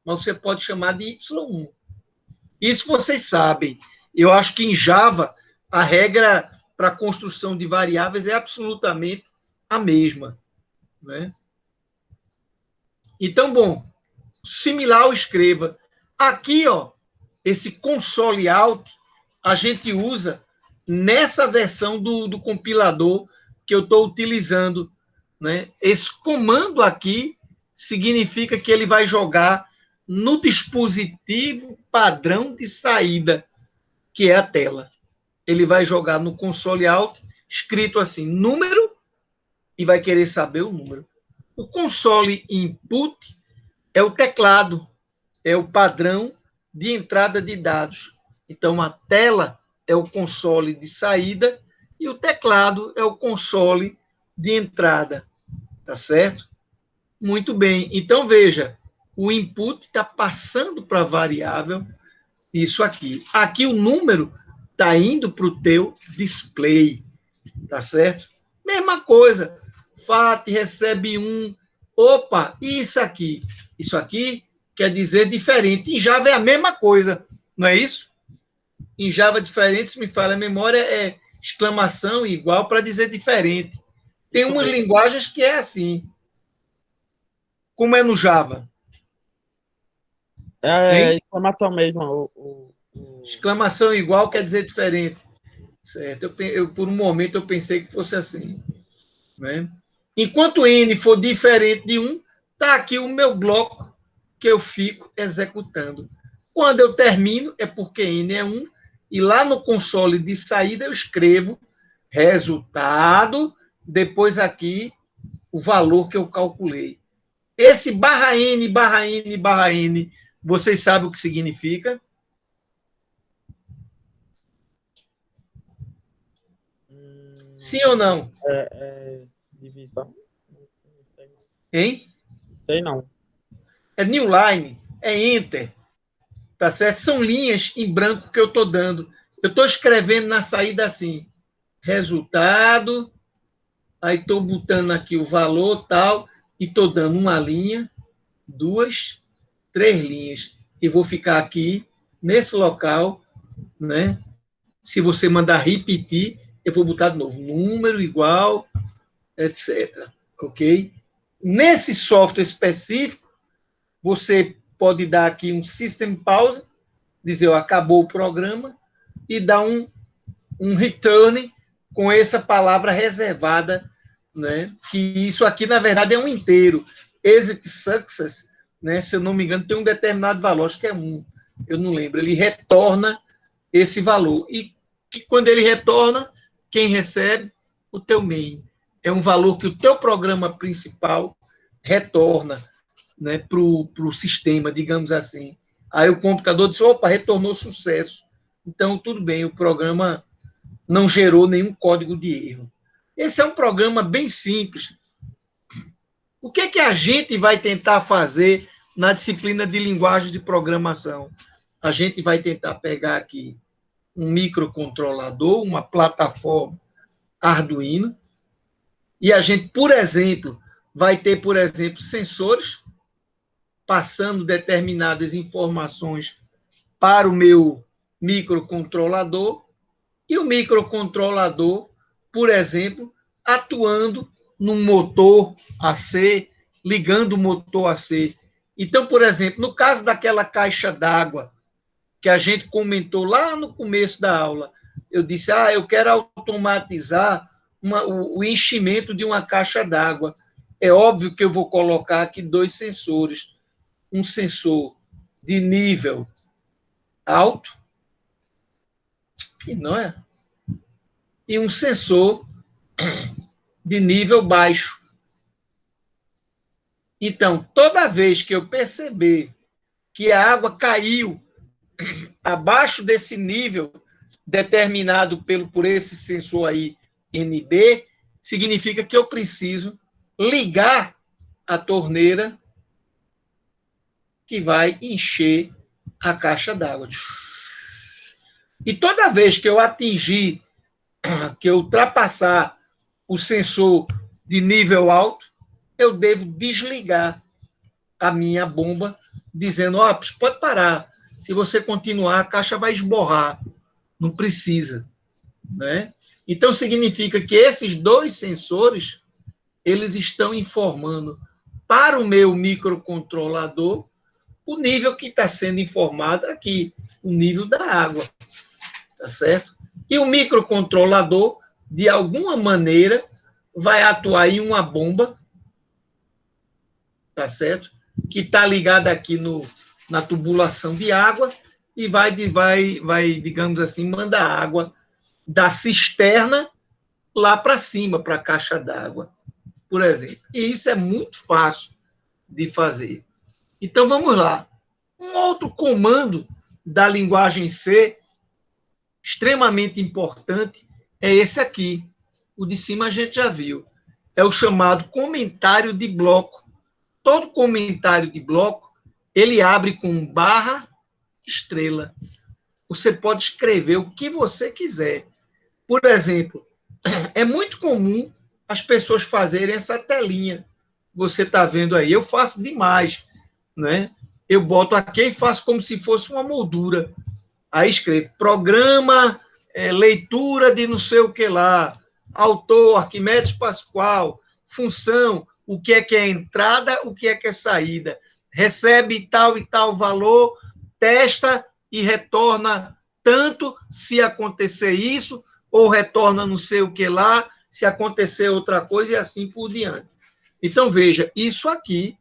mas você pode chamar de y1. Isso vocês sabem. Eu acho que em Java a regra para a construção de variáveis é absolutamente a mesma. Né? Então, bom, similar ao escreva. Aqui, ó, esse console out, a gente usa nessa versão do compilador que eu estou utilizando. Né? Esse comando aqui significa que ele vai jogar no dispositivo padrão de saída, que é a tela. Ele vai jogar no console out, escrito assim, número, e vai querer saber o número. O console input é o teclado, é o padrão de entrada de dados. Então, a tela é o console de saída e o teclado é o console de entrada. Tá certo? Muito bem. Então, veja, o input está passando para a variável isso aqui. Aqui o número está indo para o teu display. Tá certo? Mesma coisa. FAT recebe 1. Opa, e isso aqui? Isso aqui quer dizer diferente. Em Java é a mesma coisa, não é isso? Em Java diferente, se me falha a memória, é exclamação igual para dizer diferente. Tem umas linguagens que é assim. Como é no Java? Exclamação mesmo. Exclamação igual quer dizer diferente. Certo? Por um momento eu pensei que fosse assim. Né? Enquanto N for diferente de 1, está aqui o meu bloco que eu fico executando. Quando eu termino, é porque N é 1, e lá no console de saída eu escrevo resultado, depois aqui o valor que eu calculei. Esse barra N, barra N, barra N, vocês sabem o que significa? Sim ou não? Divisão. Não sei não. Hein? Sei não. É new line, é enter, tá certo? São linhas em branco que eu estou dando. Eu estou escrevendo na saída assim, resultado, aí estou botando aqui o valor tal, e estou dando uma linha, 2, 3 linhas. E vou ficar aqui, nesse local, né? Se você mandar repetir, eu vou botar de novo, número igual, etc. Ok? Nesse software específico, você pode dar aqui um system pause, dizer, ó, acabou o programa, e dar um return com essa palavra reservada, né? Que isso aqui, na verdade, é um inteiro. Exit success, né? Se eu não me engano, tem um determinado valor, acho que é 1, eu não lembro. Ele retorna esse valor. E que, quando ele retorna, quem recebe? O teu main. É um valor que o teu programa principal retorna, né, para o sistema, digamos assim. Aí o computador diz, opa, retornou sucesso. Então, tudo bem, o programa não gerou nenhum código de erro. Esse é um programa bem simples. O que é que a gente vai tentar fazer na disciplina de linguagem de programação? A gente vai tentar pegar aqui um microcontrolador, uma plataforma Arduino, e a gente, por exemplo, vai ter, por exemplo, sensores passando determinadas informações para o meu microcontrolador, e o microcontrolador, por exemplo, atuando num motor AC, ligando o motor AC. Então, por exemplo, no caso daquela caixa d'água que a gente comentou lá no começo da aula, eu disse, eu quero automatizar o enchimento de uma caixa d'água. É óbvio que eu vou colocar aqui 2 sensores. Um sensor de nível alto, e não é? E um sensor de nível baixo. Então, toda vez que eu perceber que a água caiu abaixo desse nível determinado por esse sensor aí, NB, significa que eu preciso ligar a torneira que vai encher a caixa d'água. E toda vez que eu atingir, que eu ultrapassar o sensor de nível alto, eu devo desligar a minha bomba, dizendo, pode parar. Se você continuar, a caixa vai esborrar. Não precisa. Né? Então, significa que esses 2 sensores, eles estão informando para o meu microcontrolador o nível que está sendo informado aqui, o nível da água. Tá certo? E o microcontrolador, de alguma maneira, vai atuar em uma bomba, tá certo? Que está ligada aqui na tubulação de água e vai, digamos assim, mandar água da cisterna lá para cima, para a caixa d'água, por exemplo. E isso é muito fácil de fazer. Então, vamos lá. Um outro comando da linguagem C, extremamente importante, é esse aqui. O de cima a gente já viu. É o chamado comentário de bloco. Todo comentário de bloco, ele abre com barra estrela. Você pode escrever o que você quiser. Por exemplo, é muito comum as pessoas fazerem essa telinha. Você está vendo aí, eu faço demais, né? Eu boto aqui e faço como se fosse uma moldura. Aí escrevo, programa, leitura de não sei o que lá, autor, Arquimedes Pascoal, função, o que é entrada, o que é saída. Recebe tal e tal valor, testa e retorna tanto se acontecer isso, ou retorna não sei o que lá, se acontecer outra coisa, e assim por diante. Então, veja, isso aqui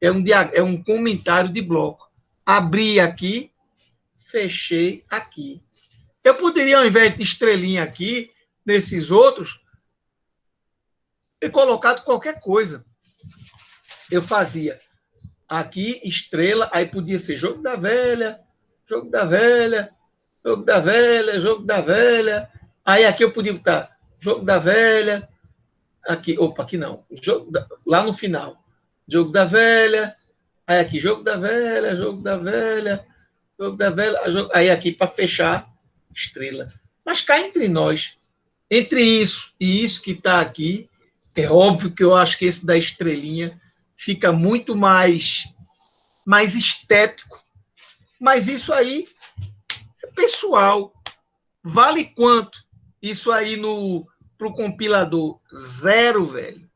é um comentário de bloco. Abri aqui, fechei aqui. Eu poderia, ao invés de estrelinha aqui, nesses outros, ter colocado qualquer coisa. Eu fazia aqui, estrela, aí podia ser jogo da velha, jogo da velha, jogo da velha, jogo da velha. Aí aqui eu podia botar jogo da velha, aqui, opa, aqui não, lá no final, jogo da velha, aí aqui, jogo da velha, jogo da velha, jogo da velha, aí aqui para fechar, estrela. Mas cá entre nós, entre isso e isso que está aqui, é óbvio que eu acho que esse da estrelinha fica muito mais estético. Mas isso aí é pessoal. Vale quanto? Isso aí para o compilador? Zero, velho.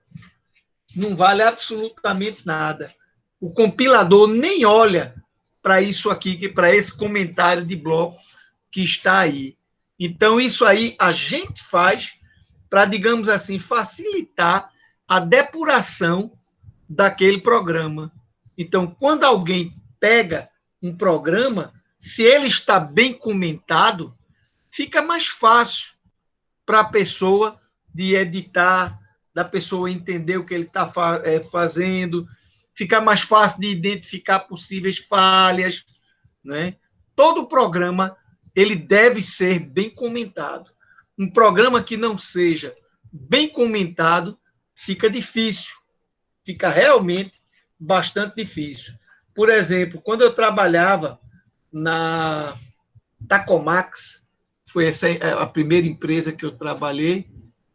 Não vale absolutamente nada. O compilador nem olha para isso aqui, para esse comentário de bloco que está aí. Então, isso aí a gente faz para, digamos assim, facilitar a depuração daquele programa. Então, quando alguém pega um programa, se ele está bem comentado, fica mais fácil para a pessoa de editar, da pessoa entender o que ele está fazendo, fica mais fácil de identificar possíveis falhas, né? Todo programa ele deve ser bem comentado. Um programa que não seja bem comentado fica difícil, fica realmente bastante difícil. Por exemplo, quando eu trabalhava na Tacomax, foi essa a primeira empresa que eu trabalhei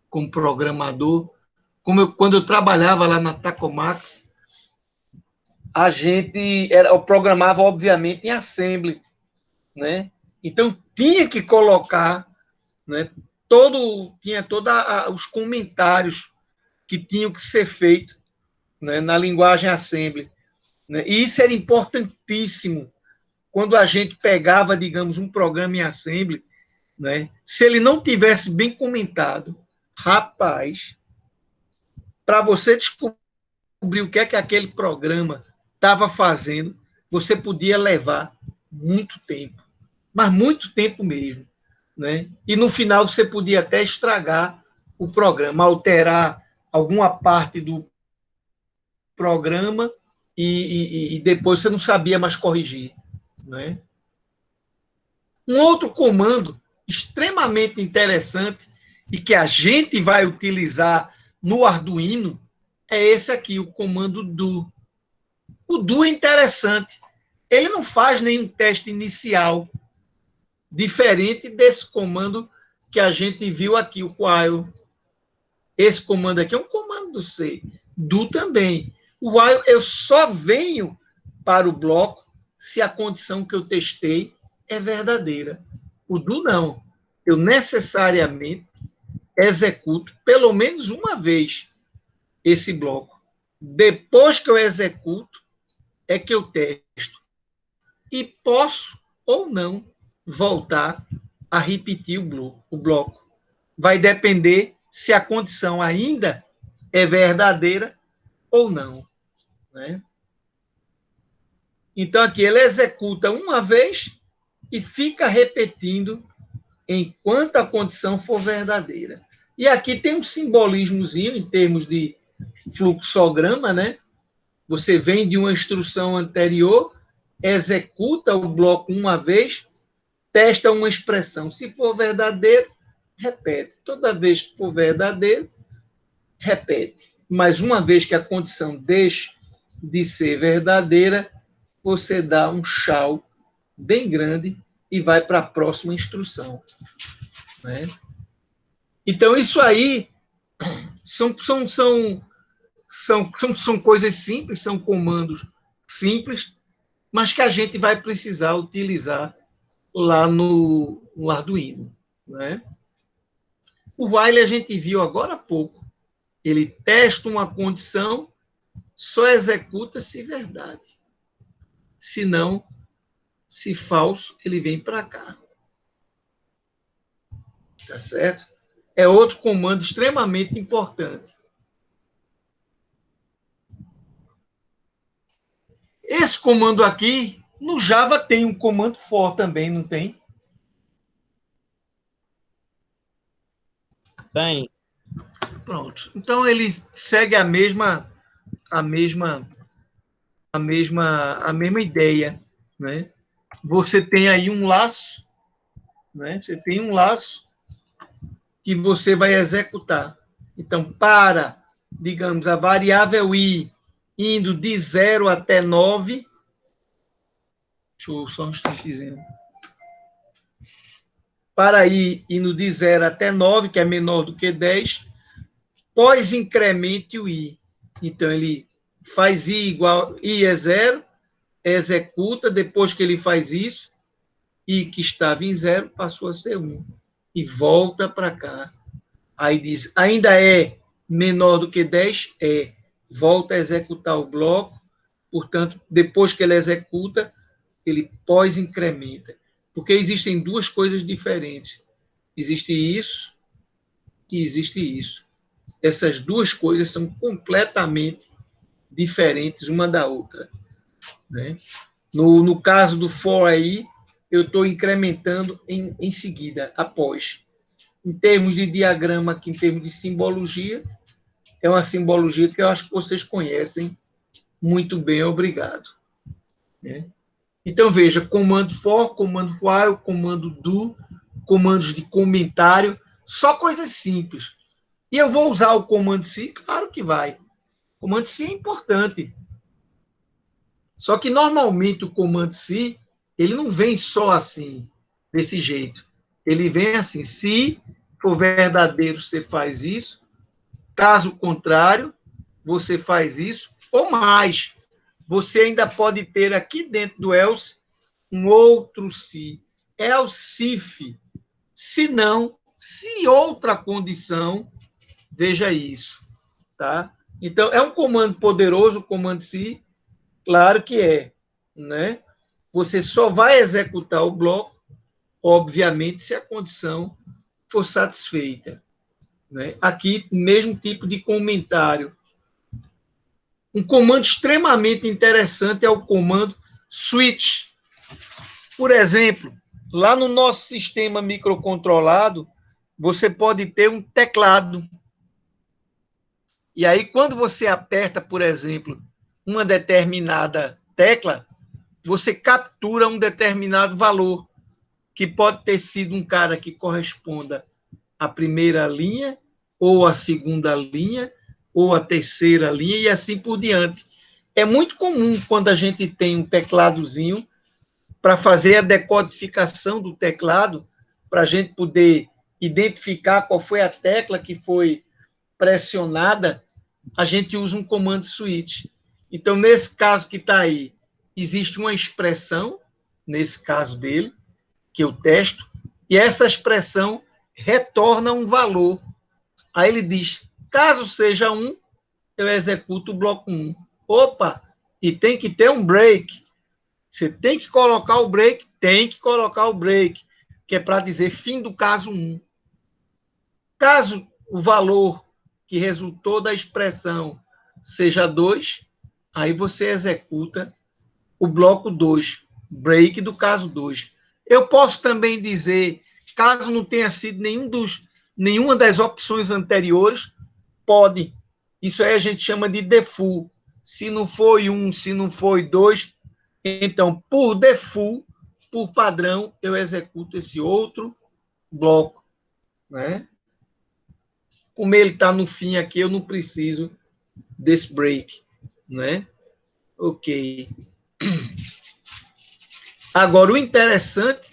como programador. Quando eu trabalhava lá na Tacomax, a gente eu programava, obviamente, em assembly, né? Então, tinha que colocar, né, tinha todos os comentários que tinham que ser feitos, né, na linguagem assembly. Né? E isso era importantíssimo quando a gente pegava, digamos, um programa em assembly, né? Se ele não tivesse bem comentado, rapaz, para você descobrir o que é que aquele programa estava fazendo, você podia levar muito tempo, mas muito tempo mesmo, né? E no final você podia até estragar o programa, alterar alguma parte do programa e depois você não sabia mais corrigir, né? Um outro comando extremamente interessante e que a gente vai utilizar no Arduino é esse aqui, o comando do. O do é interessante. Ele não faz nenhum teste inicial, diferente desse comando que a gente viu aqui, o while. Esse comando aqui é um comando do C. Do também. O while eu só venho para o bloco se a condição que eu testei é verdadeira. O do não. Eu necessariamente executo pelo menos uma vez esse bloco. Depois que eu executo, é que eu testo. E posso ou não voltar a repetir o bloco. Vai depender se a condição ainda é verdadeira ou não. Né? Então, aqui ele executa uma vez e fica repetindo enquanto a condição for verdadeira. E aqui tem um simbolismozinho em termos de fluxograma, né? Você vem de uma instrução anterior, executa o bloco uma vez, testa uma expressão. Se for verdadeiro, repete. Toda vez que for verdadeiro, repete. Mas uma vez que a condição deixe de ser verdadeira, você dá um tchau bem grande e vai para a próxima instrução. Né? Então, isso aí são coisas simples, são comandos simples, mas que a gente vai precisar utilizar lá no Arduino. Né? O while a gente viu agora há pouco. Ele testa uma condição, só executa se verdade. Se não, se falso, ele vem para cá. Tá certo? É outro comando extremamente importante. Esse comando aqui, no Java tem um comando for também, não tem? Tem. Pronto. Então ele segue a mesma, a mesma ideia, né? Você tem aí um laço, né? Você tem um laço que você vai executar. Então, digamos, a variável i indo de 0 até 9, deixa eu só um instantezinho. Para i indo de 0 até 9, que é menor do que 10, pós-incremente o i. Então, ele faz i igual, i é 0, executa, depois que ele faz isso, i que estava em 0 passou a ser 1. E volta para cá. Aí diz, ainda é menor do que 10? É. Volta a executar o bloco, portanto, depois que ele executa, ele pós-incrementa. Porque existem duas coisas diferentes. Existe isso e existe isso. Essas duas coisas são completamente diferentes uma da outra. Né? No caso do for aí, eu estou incrementando em seguida, após. Em termos de diagrama, aqui em termos de simbologia, é uma simbologia que eu acho que vocês conhecem muito bem, obrigado. Né? Então, veja, comando for, comando while, comando do, comandos de comentário, só coisas simples. E eu vou usar o comando se? Claro que vai. O comando se é importante. Só que, normalmente, o comando se, ele não vem só assim, desse jeito. Ele vem assim, se for verdadeiro, você faz isso, caso contrário, você faz isso, ou mais. Você ainda pode ter aqui dentro do else um outro se. Else if. Se não, se outra condição, veja isso. Tá? Então, é um comando poderoso, o comando se, claro que é. Né? Você só vai executar o bloco, obviamente, se a condição for satisfeita. Né? Aqui, mesmo tipo de comentário. Um comando extremamente interessante é o comando switch. Por exemplo, lá no nosso sistema microcontrolado, você pode ter um teclado. E aí, quando você aperta, por exemplo, uma determinada tecla, você captura um determinado valor, que pode ter sido um cara que corresponda à primeira linha, ou à segunda linha, ou à terceira linha, e assim por diante. É muito comum quando a gente tem um tecladozinho para fazer a decodificação do teclado, para a gente poder identificar qual foi a tecla que foi pressionada, a gente usa um comando switch. Então, nesse caso que está aí, existe uma expressão, nesse caso dele, que eu testo, e essa expressão retorna um valor. Aí ele diz, caso seja 1, eu executo o bloco 1. Opa, e tem que ter um break. Você tem que colocar o break, que é para dizer fim do caso 1. Caso o valor que resultou da expressão seja 2, aí você executa o bloco 2, break do caso 2. Eu posso também dizer, caso não tenha sido nenhuma das opções anteriores, pode. Isso aí a gente chama de default. Se não foi 1, se não foi 2, então, por default, por padrão, eu executo esse outro bloco. Né? Como ele está no fim aqui, eu não preciso desse break. Né? Ok. Agora, o interessante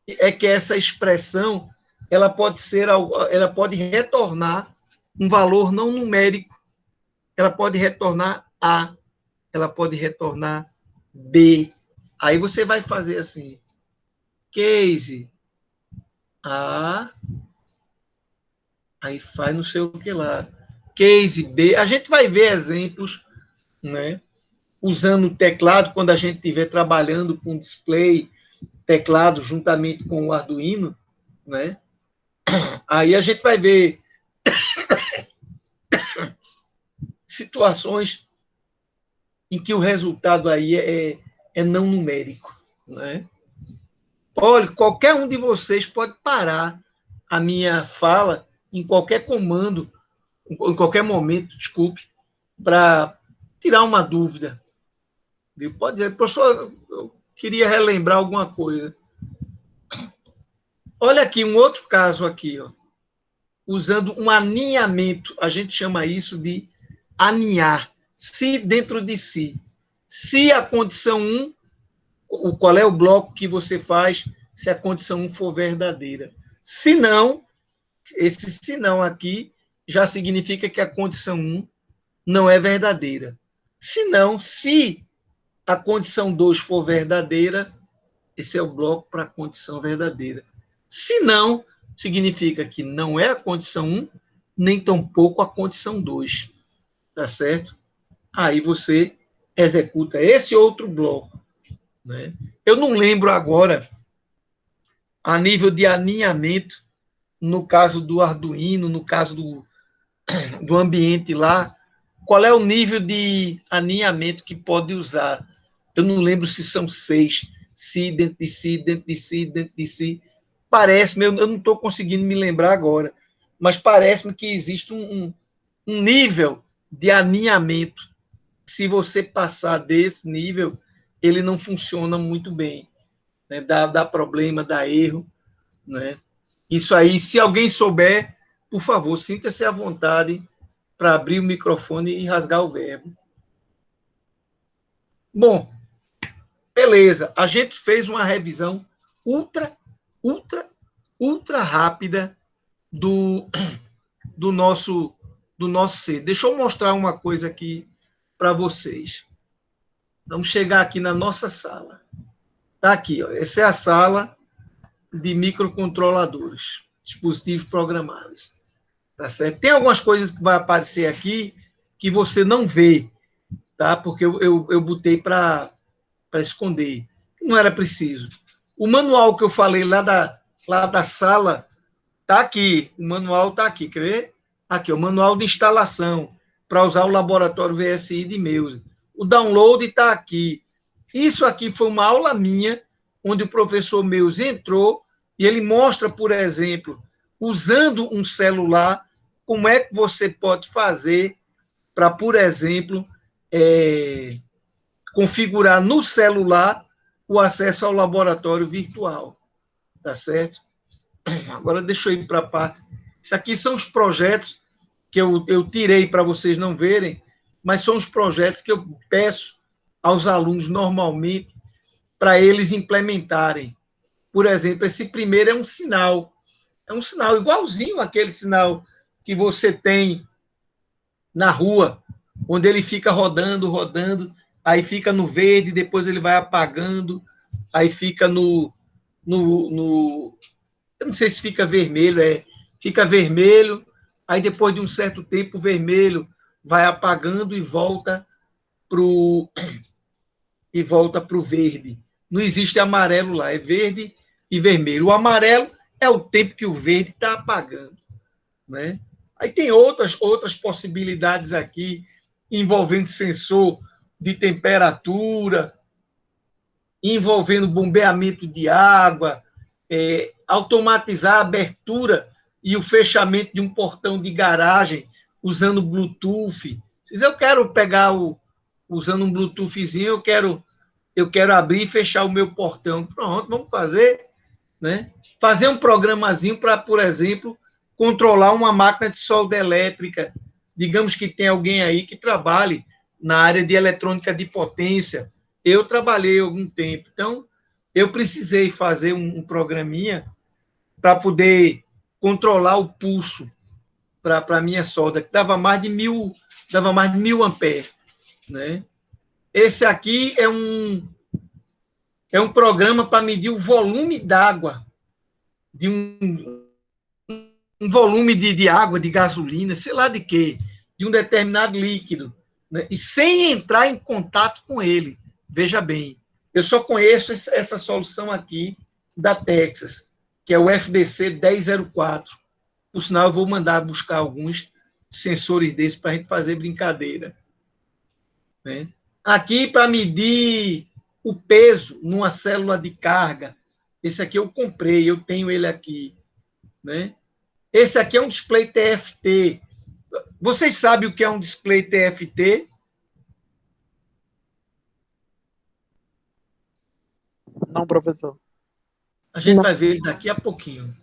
é que essa expressão ela pode retornar um valor não numérico. Ela pode retornar A, ela pode retornar B. Aí você vai fazer assim, case A, aí faz não sei o que lá, case B. A gente vai ver exemplos, né, usando o teclado, quando a gente estiver trabalhando com display, teclado juntamente com o Arduino, né? Aí a gente vai ver situações em que o resultado aí é não numérico, né? Olha, qualquer um de vocês pode parar a minha fala em qualquer comando em qualquer momento, desculpe, para tirar uma dúvida. Pode dizer, professor, eu queria relembrar alguma coisa. Olha aqui, um outro caso aqui, ó, usando um aninhamento, a gente chama isso de aninhar, se dentro de si. Se a condição 1, qual é o bloco que você faz se a condição 1 for verdadeira? Se não, esse se não aqui já significa que a condição 1 não é verdadeira. Se não, se a condição 2 for verdadeira, esse é o bloco para a condição verdadeira. Se não, significa que não é a condição 1, nem tampouco a condição 2. Tá certo? Aí você executa esse outro bloco. Né? Eu não lembro agora, a nível de alinhamento, no caso do Arduino, no caso do ambiente lá, qual é o nível de alinhamento que pode usar. Eu não lembro se são 6, si, dentro de si, dentro de si, dentro de si. Parece-me, eu não estou conseguindo me lembrar agora, mas parece-me que existe um nível de alinhamento. Se você passar desse nível, ele não funciona muito bem. Né? Dá problema, dá erro. Né? Isso aí, se alguém souber, por favor, sinta-se à vontade para abrir o microfone e rasgar o verbo. Bom, beleza. A gente fez uma revisão ultra rápida do nosso ser. Deixa eu mostrar uma coisa aqui para vocês. Vamos chegar aqui na nossa sala. Está aqui, ó. Essa é a sala de microcontroladores, dispositivos programáveis. Tá certo? Tem algumas coisas que vai aparecer aqui que você não vê, tá? Porque eu botei para esconder. Não era preciso. O manual que eu falei lá da sala tá aqui. O manual tá aqui, quer ver? Aqui, o manual de instalação para usar o laboratório VSI de Meuser. O download está aqui. Isso aqui foi uma aula minha, onde o professor Meuser entrou e ele mostra, por exemplo, usando um celular, como é que você pode fazer para, por exemplo, configurar no celular o acesso ao laboratório virtual. Tá certo? Agora deixa eu ir para a parte. Isso aqui são os projetos que eu tirei para vocês não verem, mas são os projetos que eu peço aos alunos normalmente para eles implementarem. Por exemplo, esse primeiro é um sinal igualzinho àquele sinal que você tem na rua, onde ele fica rodando, aí fica no verde, depois ele vai apagando, aí fica no eu não sei se fica vermelho, fica vermelho, aí depois de um certo tempo o vermelho vai apagando e volta para o verde. Não existe amarelo lá, é verde e vermelho. O amarelo é o tempo que o verde está apagando. Né? Aí tem outras possibilidades aqui, envolvendo sensor de temperatura, envolvendo bombeamento de água, automatizar a abertura e o fechamento de um portão de garagem usando Bluetooth. Se eu quero pegar usando um Bluetoothzinho, eu quero abrir e fechar o meu portão. Pronto, vamos fazer. Né? Fazer um programazinho para, por exemplo, controlar uma máquina de solda elétrica. Digamos que tem alguém aí que trabalhe na área de eletrônica de potência. Eu trabalhei algum tempo. Então, eu precisei fazer um programinha para poder controlar o pulso para a minha solda, que dava mais de 1000 amperes. Né? Esse aqui é um programa para medir o volume d'água, de um volume de água, de gasolina, sei lá de quê, de um determinado líquido, né? E sem entrar em contato com ele. Veja bem, eu só conheço essa solução aqui da Texas, que é o FDC 1004. Por sinal, eu vou mandar buscar alguns sensores desses para a gente fazer brincadeira. Né? Aqui, para medir o peso numa célula de carga, esse aqui eu comprei, eu tenho ele aqui. Né? Esse aqui é um display TFT, Vocês sabem o que é um display TFT? Não, professor. A gente Não. vai ver ele daqui a pouquinho.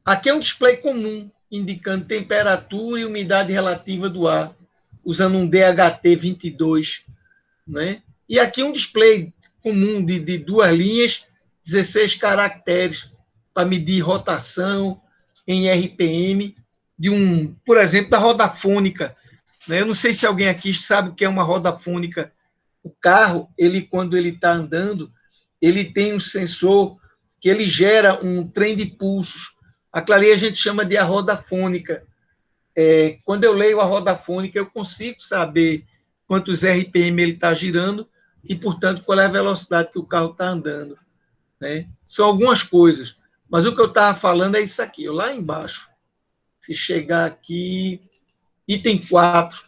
Aqui é um display comum, indicando temperatura e umidade relativa do ar, usando um DHT-22, né? E aqui um display comum de 2 linhas, 16 caracteres, para medir rotação em RPM, por exemplo, da roda fônica. Né? Eu não sei se alguém aqui sabe o que é uma roda fônica. O carro, quando ele está andando, ele tem um sensor que ele gera um trem de pulsos. Aquilo ali a gente chama de a roda fônica. Quando eu leio a roda fônica, eu consigo saber quantos RPM ele está girando e, portanto, qual é a velocidade que o carro está andando. Né? São algumas coisas. Mas o que eu estava falando é isso aqui, lá embaixo. Se chegar aqui, item 4,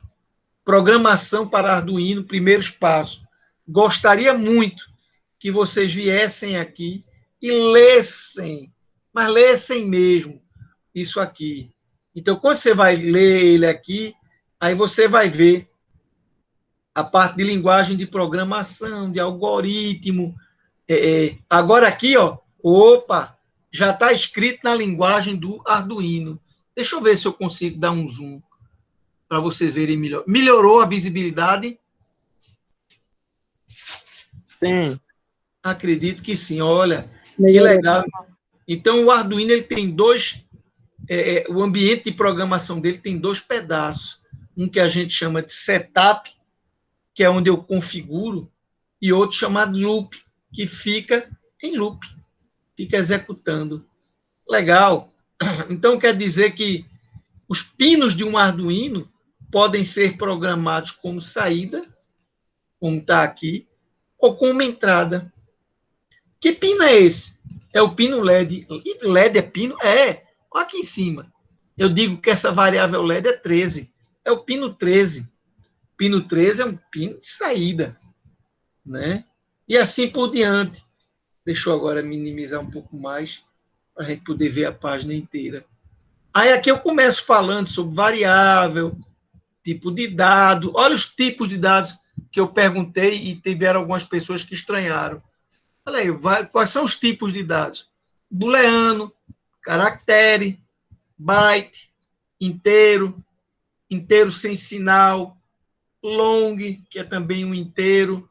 programação para Arduino, primeiros passos. Gostaria muito que vocês viessem aqui e lessem, mas lessem mesmo isso aqui. Então, quando você vai ler ele aqui, aí você vai ver a parte de linguagem de programação, de algoritmo. Agora aqui, ó, opa, já está escrito na linguagem do Arduino. Deixa eu ver se eu consigo dar um zoom para vocês verem melhor. Melhorou a visibilidade? Sim. Acredito que sim. Olha, que Melhorou. legal. Então, o Arduino ele tem o ambiente de programação dele tem 2 pedaços. Um que a gente chama de setup, que é onde eu configuro, e outro chamado loop, que fica em loop, fica executando. Legal. Então, quer dizer que os pinos de um Arduino podem ser programados como saída, como está aqui, ou como entrada. Que pino é esse? É o pino LED. E LED é pino? É. Olha aqui em cima. Eu digo que essa variável LED é 13. É o pino 13. Pino 13 é um pino de saída. Né? E assim por diante. Deixa eu agora minimizar um pouco mais para a gente poder ver a página inteira. Aí aqui eu começo falando sobre variável, tipo de dado. Olha os tipos de dados que eu perguntei e tiveram algumas pessoas que estranharam. Olha aí, quais são os tipos de dados? Booleano, caractere, byte, inteiro, inteiro sem sinal, long, que é também um inteiro,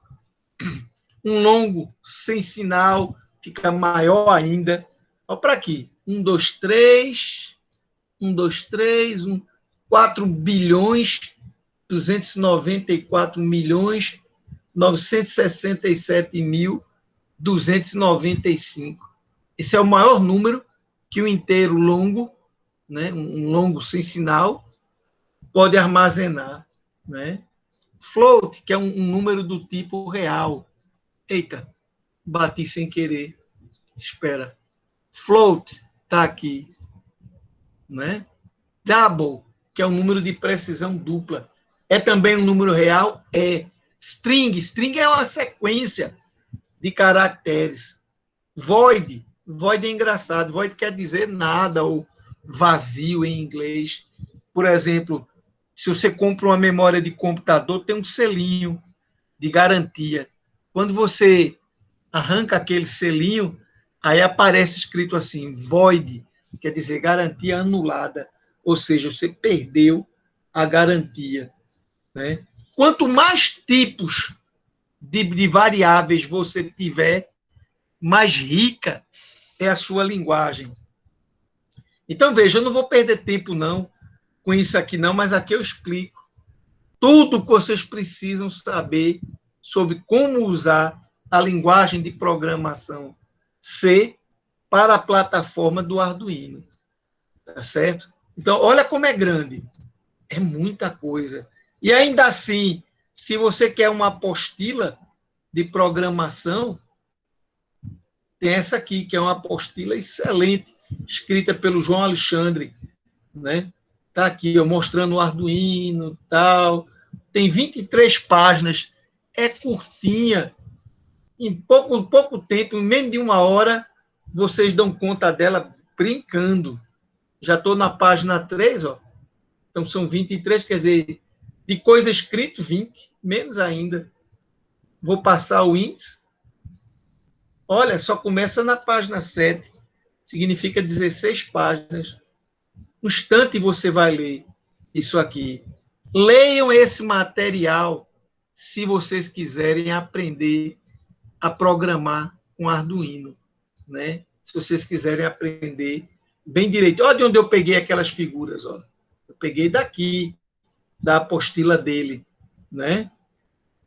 um longo sem sinal, fica maior ainda. Olha para aqui, 1, 2, 3, 1, 2, 3, 4 bilhões, 294 milhões, 967 mil, 295. Esse é o maior número que o inteiro longo, né, um longo sem sinal, pode armazenar. Né? Float, que é um número do tipo real. Eita, bati sem querer. Espera. Float está aqui. Né? Double, que é um número de precisão dupla. É também um número real? É. String é uma sequência de caracteres. Void é engraçado. Void quer dizer nada ou vazio em inglês. Por exemplo, se você compra uma memória de computador, tem um selinho de garantia. Quando você arranca aquele selinho, aí aparece escrito assim, void, quer dizer garantia anulada. Ou seja, você perdeu a garantia. Né? Quanto mais tipos de variáveis você tiver, mais rica é a sua linguagem. Então, veja, eu não vou perder tempo, não, com isso aqui, não, mas aqui eu explico tudo que vocês precisam saber sobre como usar a linguagem de programação C para a plataforma do Arduino. Tá certo? Então, olha como é grande. É muita coisa. E ainda assim, se você quer uma apostila de programação, tem essa aqui, que é uma apostila excelente, escrita pelo João Alexandre, né? Tá aqui, ó, mostrando o Arduino, tal. Tem 23 páginas, é curtinha. Em pouco tempo, em menos de 1 hora, vocês dão conta dela brincando. Já estou na página 3, ó. Então, são 23, quer dizer, de coisa escrito, 20, menos ainda. Vou passar o índice. Olha, só começa na página 7, significa 16 páginas. Um instante você vai ler isso aqui. Leiam esse material se vocês quiserem aprender a programar com Arduino, né? Se vocês quiserem aprender bem direito. Olha de onde eu peguei aquelas figuras, ó. Eu peguei daqui, da apostila dele, né?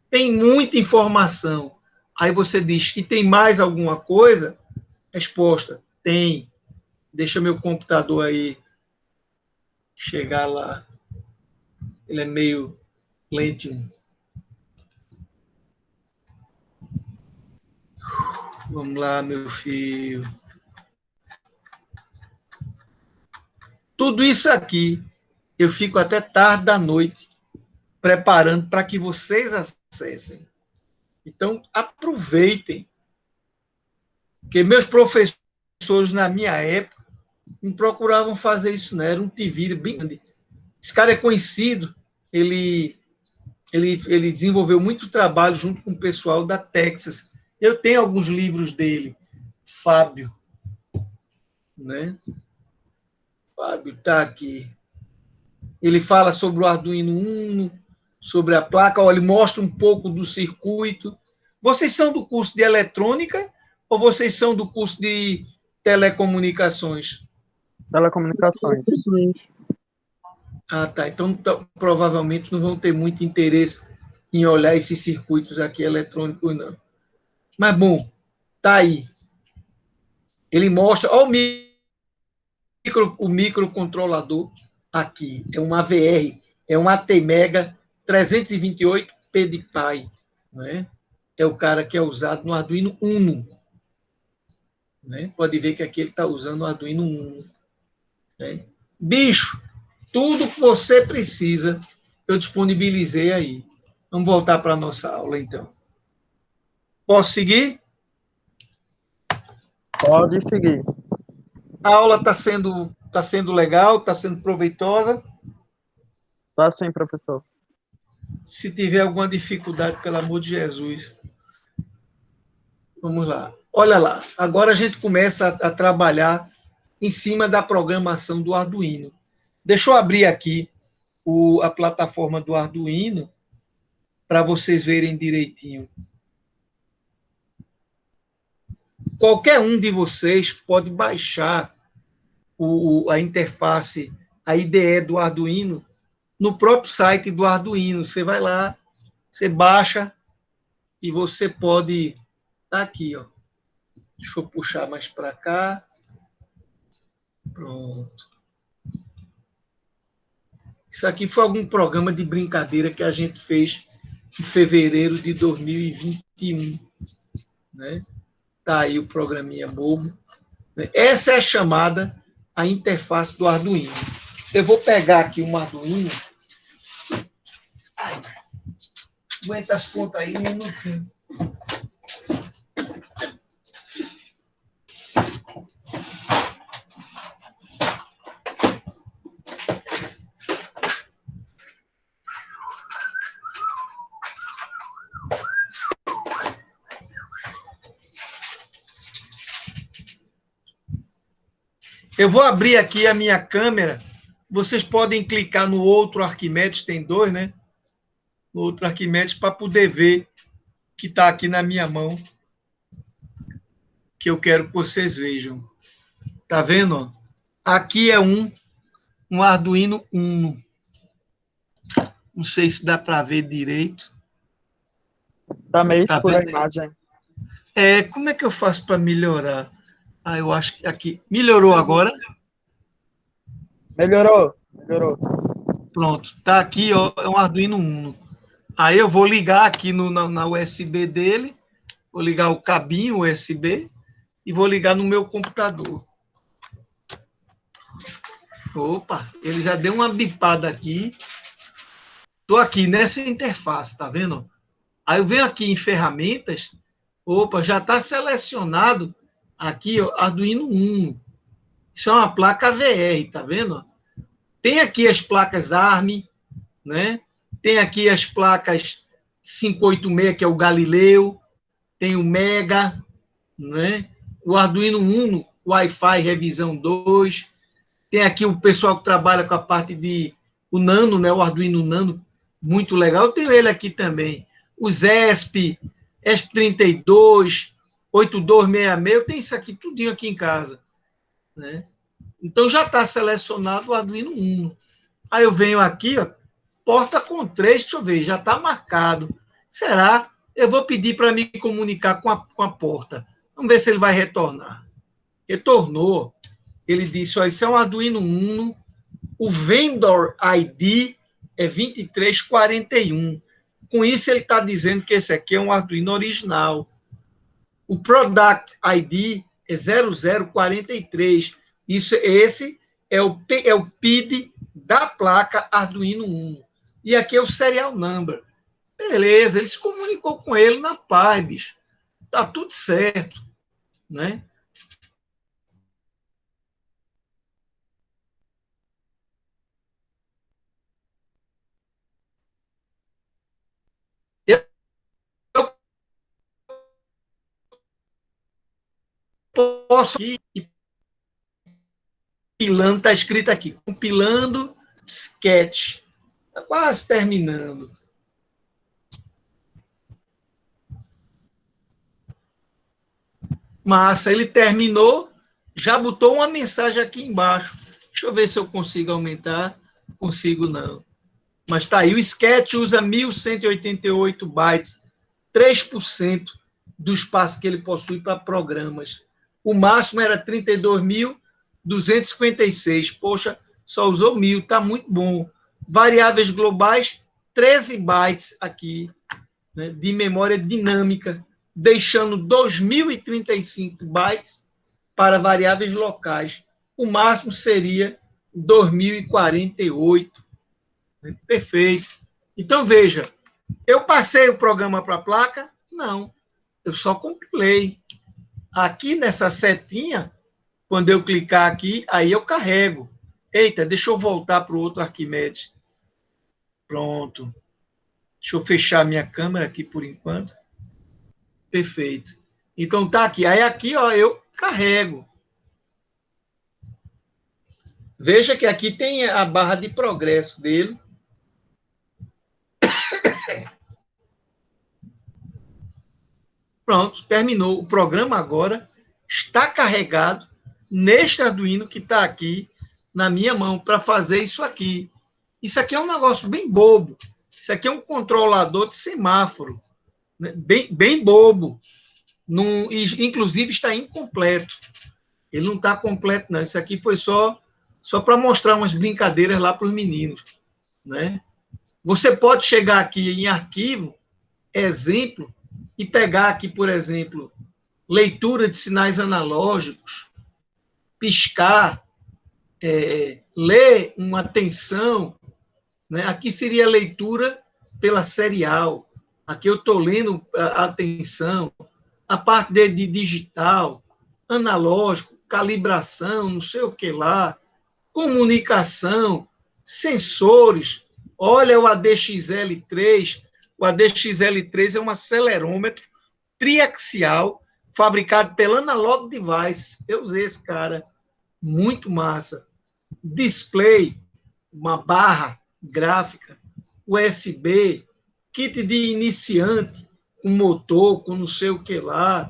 Tem muita informação. Aí você diz, e tem mais alguma coisa? Resposta, tem. Deixa meu computador aí chegar lá. Ele é meio lento. Vamos lá, meu filho. Tudo isso aqui, eu fico até tarde da noite preparando para que vocês acessem. Então, aproveitem. Porque meus professores, na minha época, não procuravam fazer isso, né? Era um tivira bem grande. Esse cara é conhecido, ele desenvolveu muito trabalho junto com o pessoal da Texas. Eu tenho alguns livros dele, Fábio, né? Fábio está aqui. Ele fala sobre o Arduino Uno, sobre a placa, olha, ele mostra um pouco do circuito. Vocês são do curso de eletrônica ou vocês são do curso de telecomunicações? Telecomunicações. Ah, tá. Então, provavelmente não vão ter muito interesse em olhar esses circuitos aqui eletrônicos, não. Mas, bom, tá aí. Ele mostra, olha o microcontrolador aqui. É um AVR, é um ATmega 328 PDPi, né? É o cara que é usado no Arduino Uno. Né? Pode ver que aqui ele está usando o Arduino Uno. Né? Bicho, tudo que você precisa, eu disponibilizei aí. Vamos voltar para a nossa aula, então. Posso seguir? Pode seguir. A aula está sendo legal, está sendo proveitosa. Tá sim, professor. Se tiver alguma dificuldade, pelo amor de Jesus. Vamos lá. Olha lá. Agora a gente começa a trabalhar em cima da programação do Arduino. Deixa eu abrir aqui a plataforma do Arduino para vocês verem direitinho. Qualquer um de vocês pode baixar a interface, a IDE do Arduino, no próprio site do Arduino. Você vai lá, você baixa e você pode... Tá aqui, ó. Deixa eu puxar mais para cá. Pronto. Isso aqui foi algum programa de brincadeira que a gente fez em fevereiro de 2021. Né? Tá aí o programinha bobo. Essa é a chamada a interface do Arduino. Eu vou pegar aqui um Arduino. Ai, aguenta as pontas aí um minutinho. Eu vou abrir aqui a minha câmera. Vocês podem clicar no outro Arquimedes, tem dois, né? No outro Arquimedes, para poder ver que está aqui na minha mão, que eu quero que vocês vejam. Tá vendo? Aqui é um Arduino Uno. Não sei se dá para ver direito. Tá meio escura a imagem. Como é que eu faço para melhorar? Eu acho que aqui... Melhorou agora? Melhorou. Pronto. Tá aqui, ó, é um Arduino Uno. Aí eu vou ligar aqui na USB dele, vou ligar o cabinho USB e vou ligar no meu computador. Opa, ele já deu uma bipada aqui. Estou aqui nessa interface, tá vendo? Aí eu venho aqui em ferramentas, opa, já está selecionado aqui, ó, Arduino Uno. Isso é uma placa VR, tá vendo? Tem aqui as placas ARM, né? Tem aqui as placas 586, que é o Galileu, tem o Mega, né? O Arduino Uno, Wi-Fi revisão 2, tem aqui o pessoal que trabalha com a parte de o Nano, né? O Arduino Nano, muito legal. Eu tenho ele aqui também. Os ESP, ESP32, 8266, eu tenho isso aqui, tudinho aqui em casa, né? Então já está selecionado o Arduino Uno. Aí eu venho aqui, ó, porta com 3, deixa eu ver, já está marcado. Será? Eu vou pedir para me comunicar com a porta. Vamos ver se ele vai retornar. Retornou. Ele disse, ó, isso é um Arduino Uno, o vendor ID é 2341. Com isso, ele está dizendo que esse aqui é um Arduino original. O Product ID é 0043. Esse é o PID da placa Arduino Uno. E aqui é o Serial Number. Beleza, ele se comunicou com ele na paz, bicho. Tá tudo certo, né? Eu posso ir compilando, está escrito aqui, compilando sketch. Está quase terminando. Massa, ele terminou, já botou uma mensagem aqui embaixo. Deixa eu ver se eu consigo aumentar. Consigo não. Mas está aí, o sketch usa 1.188 bytes, 3% do espaço que ele possui para programas. O máximo era 32.256. Poxa, só usou 1.000, está muito bom. Variáveis globais, 13 bytes aqui, né, de memória dinâmica, deixando 2.035 bytes para variáveis locais. O máximo seria 2.048. Perfeito. Então, veja, eu passei o programa para a placa? Não, eu só compilei. Aqui nessa setinha, quando eu clicar aqui, aí eu carrego. Eita, deixa eu voltar para o outro Arquimedes. Pronto. Deixa eu fechar minha câmera aqui por enquanto. Perfeito. Então tá aqui. Aí aqui, ó, eu carrego. Veja que aqui tem a barra de progresso dele. Pronto, terminou. O programa agora está carregado neste Arduino que está aqui na minha mão para fazer isso aqui. Isso aqui é um negócio bem bobo. Isso aqui é um controlador de semáforo, né? Bem bobo. Inclusive está incompleto. Ele não está completo, não. Isso aqui foi só para mostrar umas brincadeiras lá para os meninos, né? Você pode chegar aqui em arquivo, exemplo, e pegar aqui, por exemplo, leitura de sinais analógicos, piscar, ler uma tensão, né? Aqui seria a leitura pela serial. Aqui eu estou lendo a tensão, a parte de digital, analógico, calibração, não sei o que lá, comunicação, sensores. Olha o ADXL3. O ADXL3 é um acelerômetro triaxial fabricado pela Analog Devices. Eu usei esse cara, muito massa. Display, uma barra gráfica, USB, kit de iniciante, com motor, com não sei o que lá,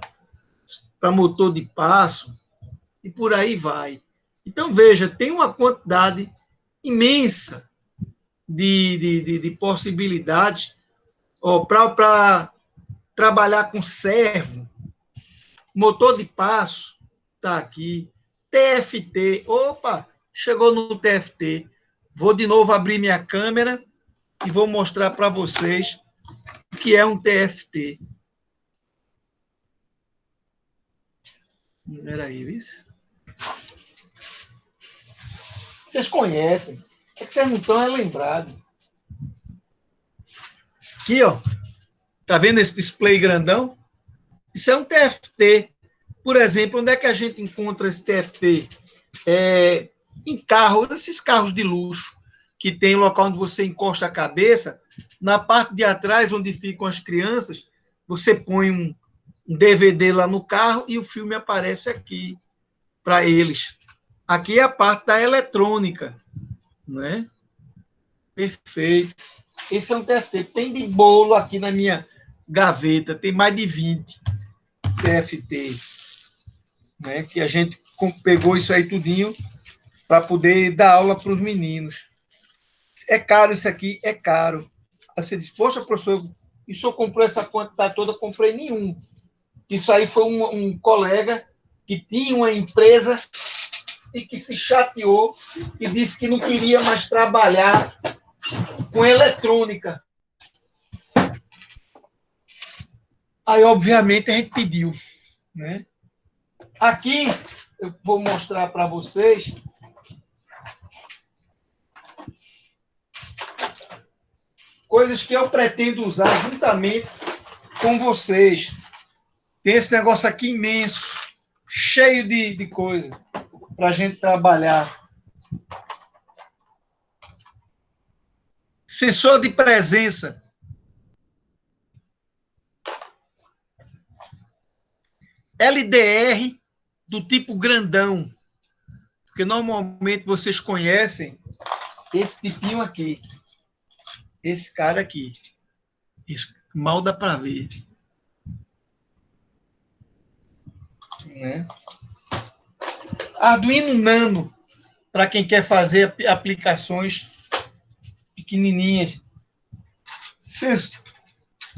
para motor de passo, e por aí vai. Então, veja, tem uma quantidade imensa de possibilidades para trabalhar com servo, motor de passo, está aqui, TFT, opa, chegou no TFT. Vou de novo abrir minha câmera e vou mostrar para vocês o que é um TFT. Peraí, isso. Vocês conhecem, é que vocês não estão lembrados. Aqui, ó, tá vendo esse display grandão? Isso é um TFT. Por exemplo, onde é que a gente encontra esse TFT? em carros, esses carros de luxo, que tem local onde você encosta a cabeça, na parte de atrás, onde ficam as crianças, você põe um DVD lá no carro e o filme aparece aqui para eles. Aqui é a parte da eletrônica, né? Perfeito. Esse é um TFT. Tem de bolo aqui na minha gaveta, tem mais de 20 TFT, né? Que a gente pegou isso aí tudinho para poder dar aula para os meninos. É caro isso aqui, é caro. Aí você diz, poxa, professor, e o senhor comprou essa quantidade toda? Eu comprei nenhum. Isso aí foi um colega que tinha uma empresa e que se chateou e disse que não queria mais trabalhar com eletrônica. Aí, obviamente, a gente pediu, né? Aqui, eu vou mostrar para vocês coisas que eu pretendo usar juntamente com vocês. Tem esse negócio aqui imenso, cheio de coisa para a gente trabalhar. Sensor de presença. LDR do tipo grandão. Porque normalmente vocês conhecem esse tipinho aqui. Esse cara aqui. Isso mal dá para ver. Né? Arduino Nano, para quem quer fazer aplicações pequenininhas.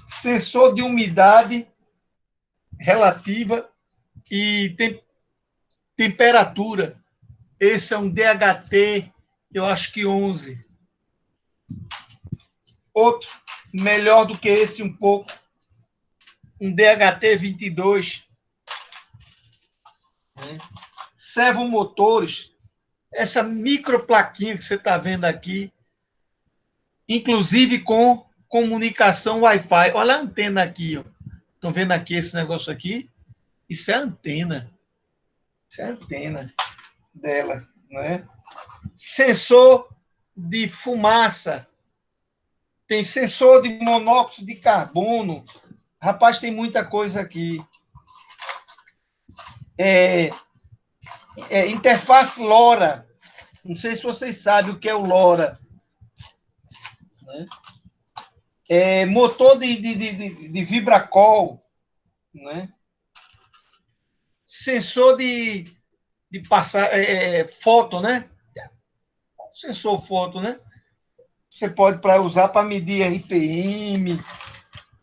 Sensor de umidade relativa e temperatura. Esse é um DHT, eu acho que 11. Outro, melhor do que esse um pouco, um DHT 22. Servomotores, essa microplaquinha que você está vendo aqui, inclusive com comunicação Wi-Fi. Olha a antena aqui, ó. Estão vendo aqui esse negócio aqui? Isso é a antena. Isso é a antena dela, não é? Sensor de fumaça. Tem sensor de monóxido de carbono. Rapaz, tem muita coisa aqui. Interface LoRa. Não sei se vocês sabem o que é o LoRa. Né? Motor de vibracol. Né? Sensor de passar foto, né? Sensor foto, né? Você pode usar para medir RPM.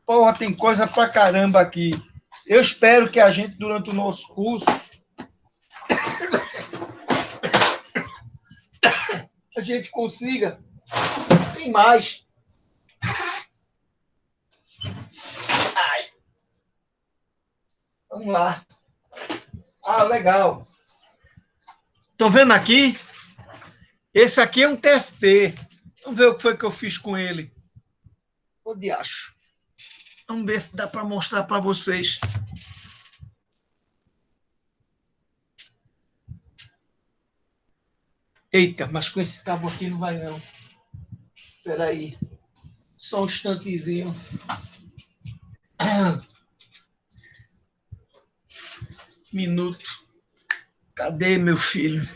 Porra, tem coisa pra caramba aqui. Eu espero que a gente, durante o nosso curso, a gente consiga. Tem mais. Ai. Vamos lá. Ah, legal. Estão vendo aqui? Esse aqui é um TFT. Vamos ver o que foi que eu fiz com ele. Ô, diacho. Vamos ver se dá para mostrar para vocês. Eita, mas com esse cabo aqui não vai não. Espera aí. Só um instantezinho. Minuto. Cadê meu filho?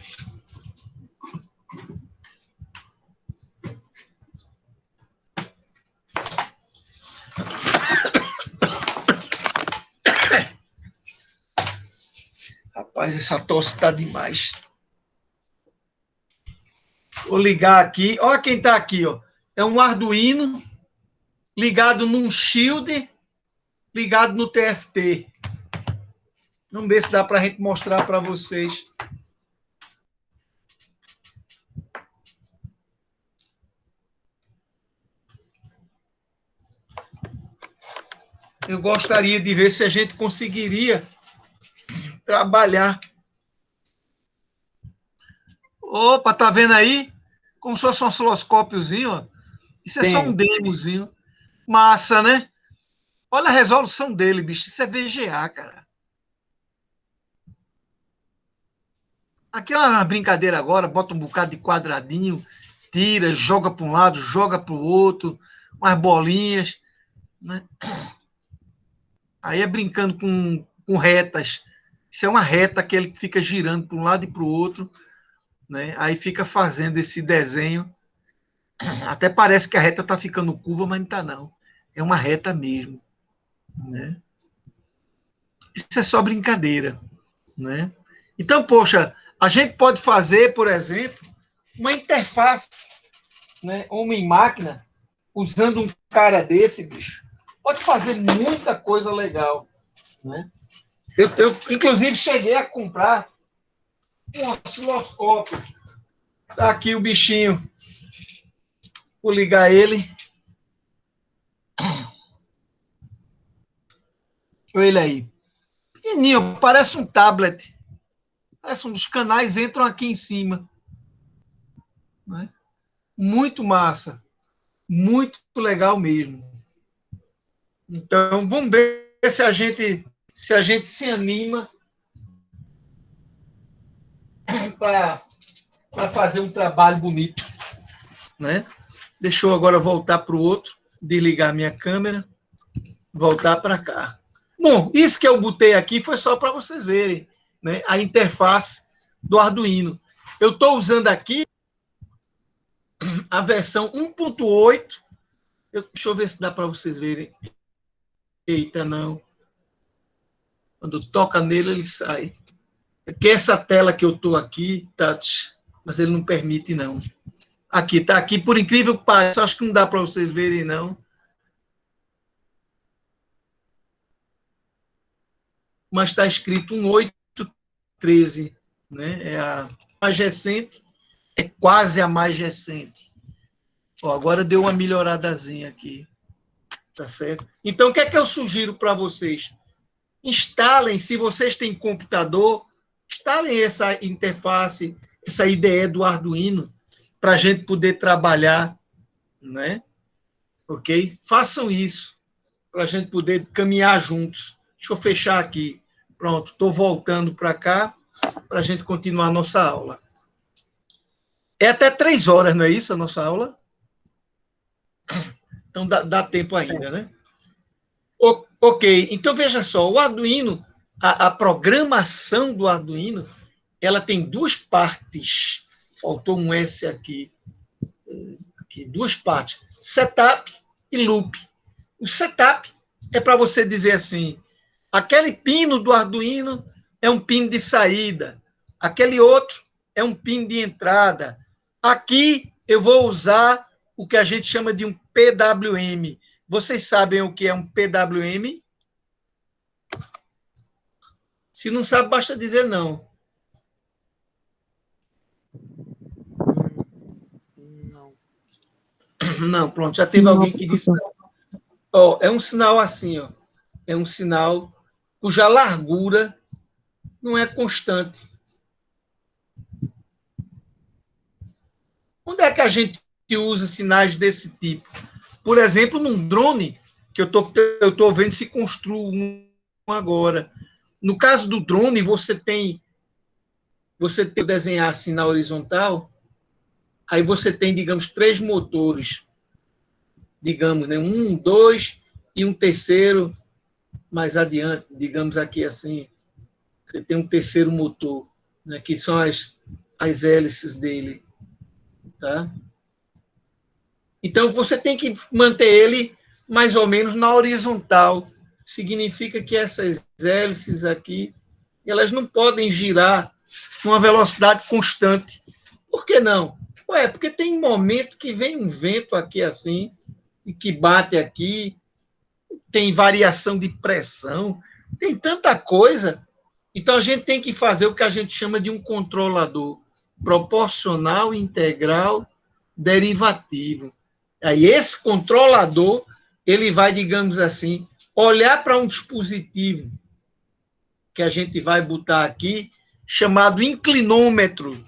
Rapaz, essa tosse está demais. Vou ligar aqui. Olha quem está aqui, ó. É um Arduino ligado num Shield, ligado no TFT. Vamos ver se dá para a gente mostrar para vocês. Eu gostaria de ver se a gente conseguiria trabalhar. Opa, tá vendo aí? Como se fosse um osciloscópiozinho, ó. Isso é só um demozinho. Massa, né? Olha a resolução dele, bicho. Isso é VGA, cara. Aqui é uma brincadeira agora, bota um bocado de quadradinho, tira, joga para um lado, joga para o outro, umas bolinhas, né? Aí é brincando com retas. Isso é uma reta que ele fica girando para um lado e para o outro, né? Aí fica fazendo esse desenho. Até parece que a reta está ficando curva, mas não está, não. É uma reta mesmo, né? Isso é só brincadeira, né? Então, poxa, a gente pode fazer, por exemplo, uma interface, né, homem-máquina, usando um cara desse, bicho. Pode fazer muita coisa legal, né? Eu inclusive, cheguei a comprar um osciloscópio. Tá aqui o bichinho. Vou ligar ele. Olha ele aí. Pequenininho, parece um tablet. Parece um dos canais entram aqui em cima. Né? Muito massa. Muito legal mesmo. Então, vamos ver se a gente se anima para fazer um trabalho bonito. Né? Deixa eu agora voltar para o outro, desligar minha câmera, voltar para cá. Bom, isso que eu botei aqui foi só para vocês verem, né, a interface do Arduino. Eu estou usando aqui a versão 1.8. Deixa eu ver se dá para vocês verem. Eita, não. Quando toca nele, ele sai. Porque essa tela que eu estou aqui, touch, mas ele não permite, não. Aqui, está aqui, por incrível que pareça, acho que não dá para vocês verem, não. Mas está escrito 1813, né? É a mais recente, é quase a mais recente. Ó, agora deu uma melhoradazinha aqui, tá certo? Então, o que é que eu sugiro para vocês? Instalem, se vocês têm computador, instalem essa interface, essa IDE do Arduino, para a gente poder trabalhar, né? Ok? Façam isso, para a gente poder caminhar juntos. Deixa eu fechar aqui. Pronto, estou voltando para cá, para a gente continuar a nossa aula. É até 3 horas, não é isso, a nossa aula? Então, dá tempo ainda, né? Ok, então veja só, o Arduino, a programação do Arduino, ela tem duas partes. Faltou um S aqui. Duas partes. Setup e loop. O setup é para você dizer assim, aquele pino do Arduino é um pino de saída, aquele outro é um pino de entrada. Aqui eu vou usar o que a gente chama de um PWM. Vocês sabem o que é um PWM? Se não sabe, basta dizer não. Não. Não, pronto, já teve alguém que disse. Ó, é um sinal assim, ó. É um sinal cuja largura não é constante. Onde é que a gente usa sinais desse tipo? Por exemplo, num drone, que eu tô vendo se construa um agora. No caso do drone, você tem que desenhar assim na horizontal, aí você tem, digamos, 3 motores. Digamos, né? 1, 2 e um terceiro mais adiante, digamos aqui assim. Você tem um terceiro motor, né? Que são as hélices dele. Tá? Então, você tem que manter ele mais ou menos na horizontal. Significa que essas hélices aqui, elas não podem girar numa velocidade constante. Por que não? Ué, porque tem momento que vem um vento aqui assim, e que bate aqui, tem variação de pressão, tem tanta coisa. Então, a gente tem que fazer o que a gente chama de um controlador proporcional, integral, derivativo. Aí, esse controlador, ele vai, digamos assim, olhar para um dispositivo que a gente vai botar aqui, chamado inclinômetro.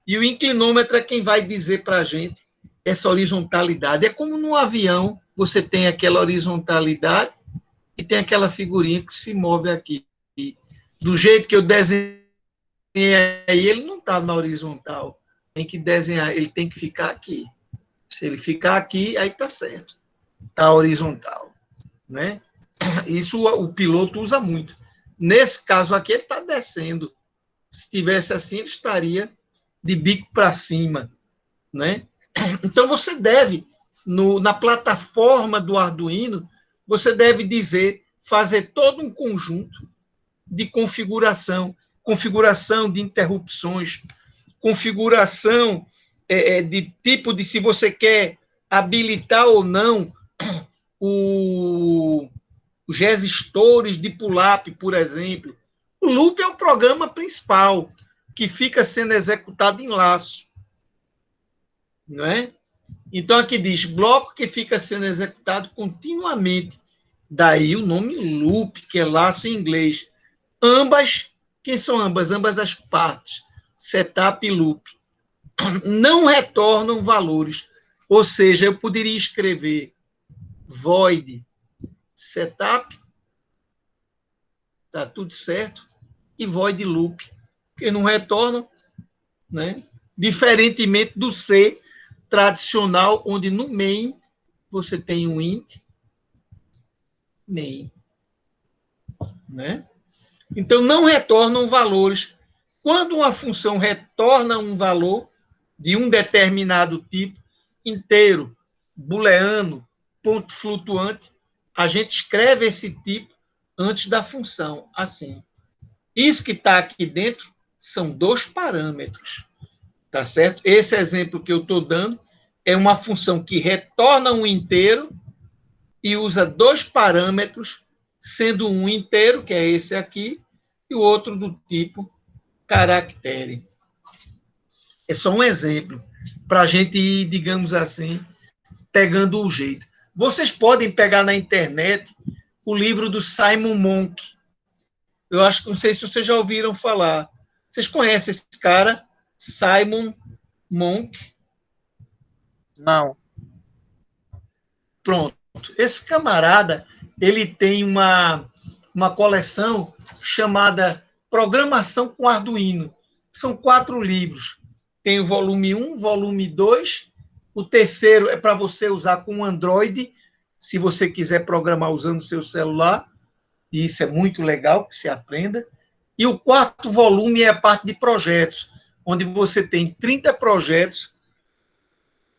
E o inclinômetro é quem vai dizer para a gente essa horizontalidade. É como no avião, você tem aquela horizontalidade e tem aquela figurinha que se move aqui. Do jeito que eu desenhei aí, ele não está na horizontal. Tem que desenhar, ele tem que ficar aqui. Se ele ficar aqui, aí está certo. Está horizontal, né? Isso o piloto usa muito. Nesse caso aqui, ele está descendo. Se tivesse assim, ele estaria de bico para cima, né? Então, você deve, na plataforma do Arduino, você deve fazer todo um conjunto de configuração de interrupções, configuração de tipo de se você quer habilitar ou não os resistores de pull-up, por exemplo. O loop é o programa principal, que fica sendo executado em laço. Não é? Então, aqui diz, bloco que fica sendo executado continuamente. Daí o nome loop, que é laço em inglês. Ambas, quem são ambas? Ambas as partes, setup e loop, não retornam valores. Ou seja, eu poderia escrever void setup, tá tudo certo, e void loop, que não retornam, né? Diferentemente do C tradicional, onde no main você tem um int main, né? Então, não retornam valores. Quando uma função retorna um valor de um determinado tipo, inteiro, booleano, ponto flutuante, a gente escreve esse tipo antes da função, assim. Isso que está aqui dentro são 2 parâmetros, tá certo? Esse exemplo que eu estou dando é uma função que retorna um inteiro e usa 2 parâmetros, sendo um inteiro, que é esse aqui, e o outro do tipo caractere. É só um exemplo, para a gente ir, digamos assim, pegando o jeito. Vocês podem pegar na internet o livro do Simon Monk. Eu acho que não sei se vocês já ouviram falar. Vocês conhecem esse cara, Simon Monk? Não. Pronto. Esse camarada, ele tem uma coleção chamada Programação com Arduino. São 4 livros. Tem o volume 1, volume 2. O terceiro é para você usar com Android, se você quiser programar usando o seu celular. E isso é muito legal que se aprenda. E o 4º volume é a parte de projetos, onde você tem 30 projetos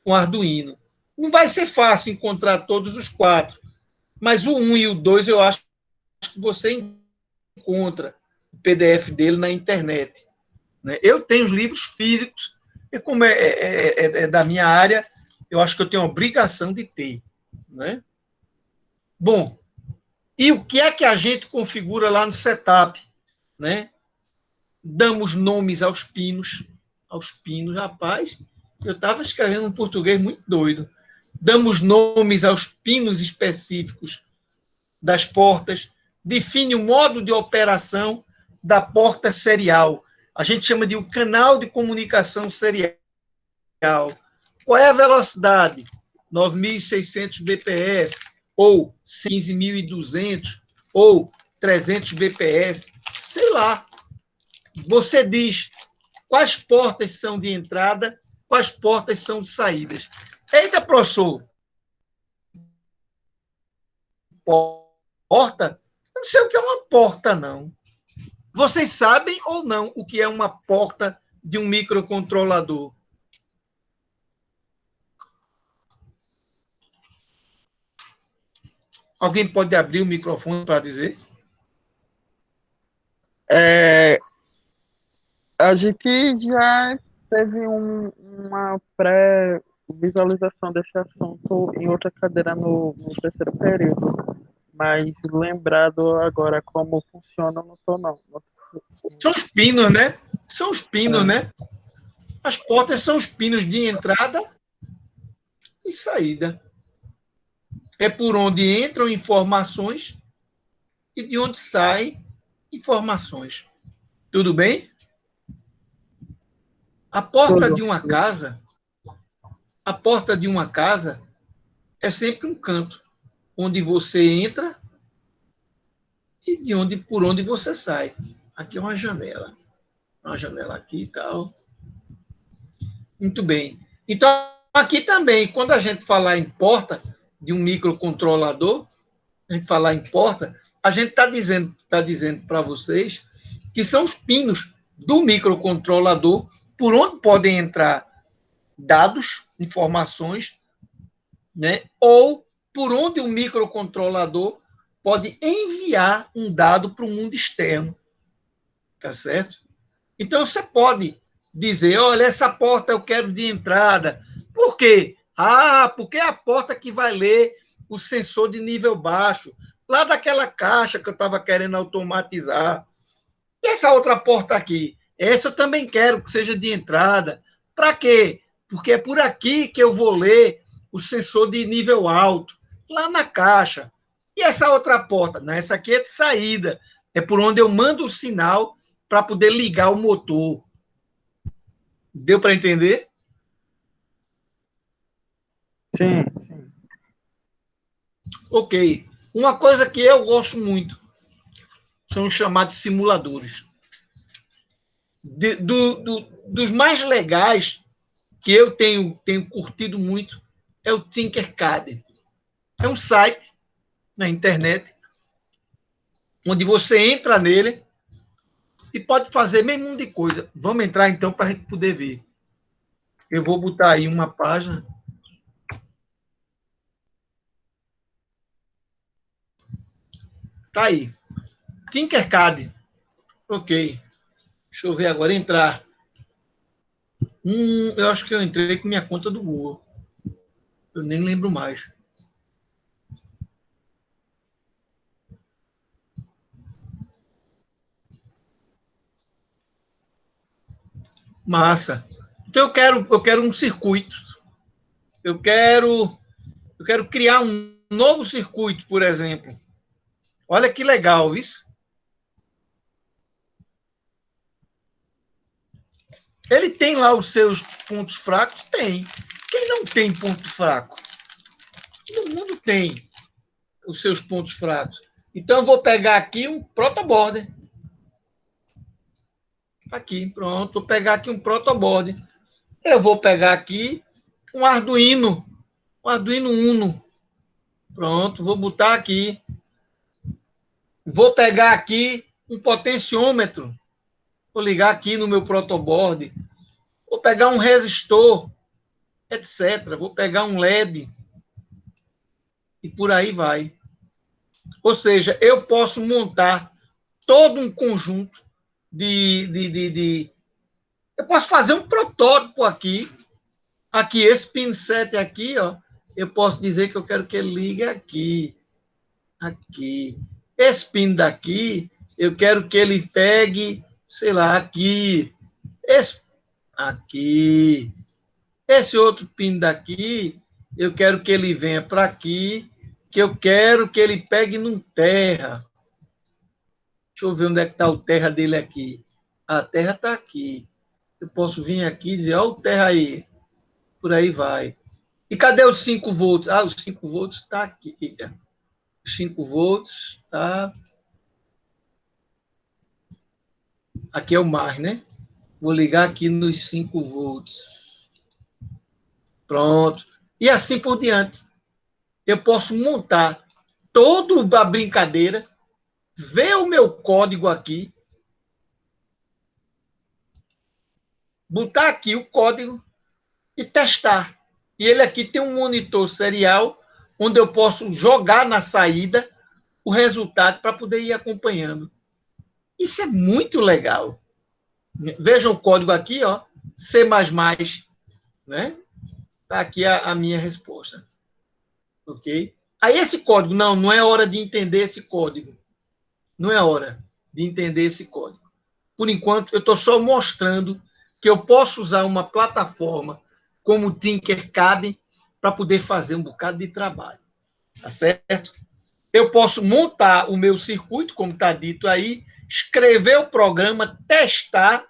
com Arduino. Não vai ser fácil encontrar todos os 4, mas o 1 e o 2 eu acho que você encontra o PDF dele na internet. Eu tenho os livros físicos, e como é da minha área, eu acho que eu tenho a obrigação de ter. Né? Bom, e o que é que a gente configura lá no setup? Né? Damos nomes aos pinos, rapaz, eu estava escrevendo um português muito doido. Damos nomes aos pinos específicos das portas, define o modo de operação da porta serial. A gente chama de o canal de comunicação serial. Qual é a velocidade? 9.600 bps, ou 15.200, ou 300 bps, sei lá. Você diz quais portas são de entrada, quais portas são de saídas. Eita, professor, porta? Eu não sei o que é uma porta, não. Vocês sabem ou não o que é uma porta de um microcontrolador? Alguém pode abrir o microfone para dizer? A gente já teve uma pré-visualização desse assunto em outra cadeira no terceiro período, mas lembrado agora como funciona, não estou não. São os pinos, né? São os pinos, né? As portas são os pinos de entrada e saída. É por onde entram informações e de onde saem informações. Tudo bem? A porta de uma casa, é sempre um canto onde você entra e por onde você sai. Aqui é uma janela. Uma janela aqui e tal. Muito bem. Então, aqui também, quando a gente falar em porta de um microcontrolador, a gente falar em porta, a gente está dizendo para vocês que são os pinos do microcontrolador por onde podem entrar dados, informações, né? Ou por onde o microcontrolador pode enviar um dado para o mundo externo. Tá certo? Então, você pode dizer, olha, essa porta eu quero de entrada. Por quê? Porque é a porta que vai ler o sensor de nível baixo, lá daquela caixa que eu estava querendo automatizar. E essa outra porta aqui? Essa eu também quero que seja de entrada. Para quê? Porque é por aqui que eu vou ler o sensor de nível alto, lá na caixa. E essa outra porta? Não, essa aqui é de saída. É por onde eu mando o sinal para poder ligar o motor. Deu para entender? Sim, sim. Ok. Uma coisa que eu gosto muito são os chamados simuladores. Dos mais legais que eu tenho curtido muito é o Tinkercad. É um site na internet onde você entra nele e pode fazer meio mundo de coisa. Vamos entrar então para a gente poder ver. Eu vou botar aí uma página. Tá aí. Tinkercad. Ok. Deixa eu ver agora entrar. Eu acho que eu entrei com minha conta do Google. Eu nem lembro mais. Massa. Então eu quero um circuito. Eu quero, eu quero criar um novo circuito, por exemplo. Olha que legal, viu? Ele tem lá os seus pontos fracos? Tem. Quem não tem ponto fraco? Todo mundo tem os seus pontos fracos. Então, eu vou pegar aqui um protoboard. Aqui, pronto. Vou pegar aqui um protoboard. Eu vou pegar aqui um Arduino. Um Arduino Uno. Pronto, vou botar aqui. Vou pegar aqui um potenciômetro. Vou ligar aqui no meu protoboard. Vou pegar um resistor, etc. Vou pegar um LED. E por aí vai. Ou seja, eu posso montar todo um conjunto de. Eu posso fazer um protótipo aqui. Aqui, esse pin 7 aqui, ó. Eu posso dizer que eu quero que ele ligue aqui. Aqui. Esse pin daqui, eu quero que ele pegue, sei lá, aqui. Esse aqui. Esse outro pin daqui, eu quero que ele venha para aqui, que eu quero que ele pegue num terra. Deixa eu ver onde é que está o terra dele aqui. A terra está aqui. Eu posso vir aqui e dizer, ó, o terra aí. Por aí vai. E cadê os 5 volts? Os 5 volts está aqui. Os 5 volts está... Aqui é o mar, né? Vou ligar aqui nos 5 volts. Pronto. E assim por diante. Eu posso montar toda a brincadeira, ver o meu código aqui, botar aqui o código e testar. E ele aqui tem um monitor serial, onde eu posso jogar na saída o resultado para poder ir acompanhando. Isso é muito legal. Veja o código aqui, ó, C++, né? Está aqui a minha resposta. Ok? Aí esse código, não é hora de entender esse código. Não é hora de entender esse código. Por enquanto, eu estou só mostrando que eu posso usar uma plataforma como o Tinkercad para poder fazer um bocado de trabalho. Tá certo? Eu posso montar o meu circuito, como está dito aí, escrever o programa, testar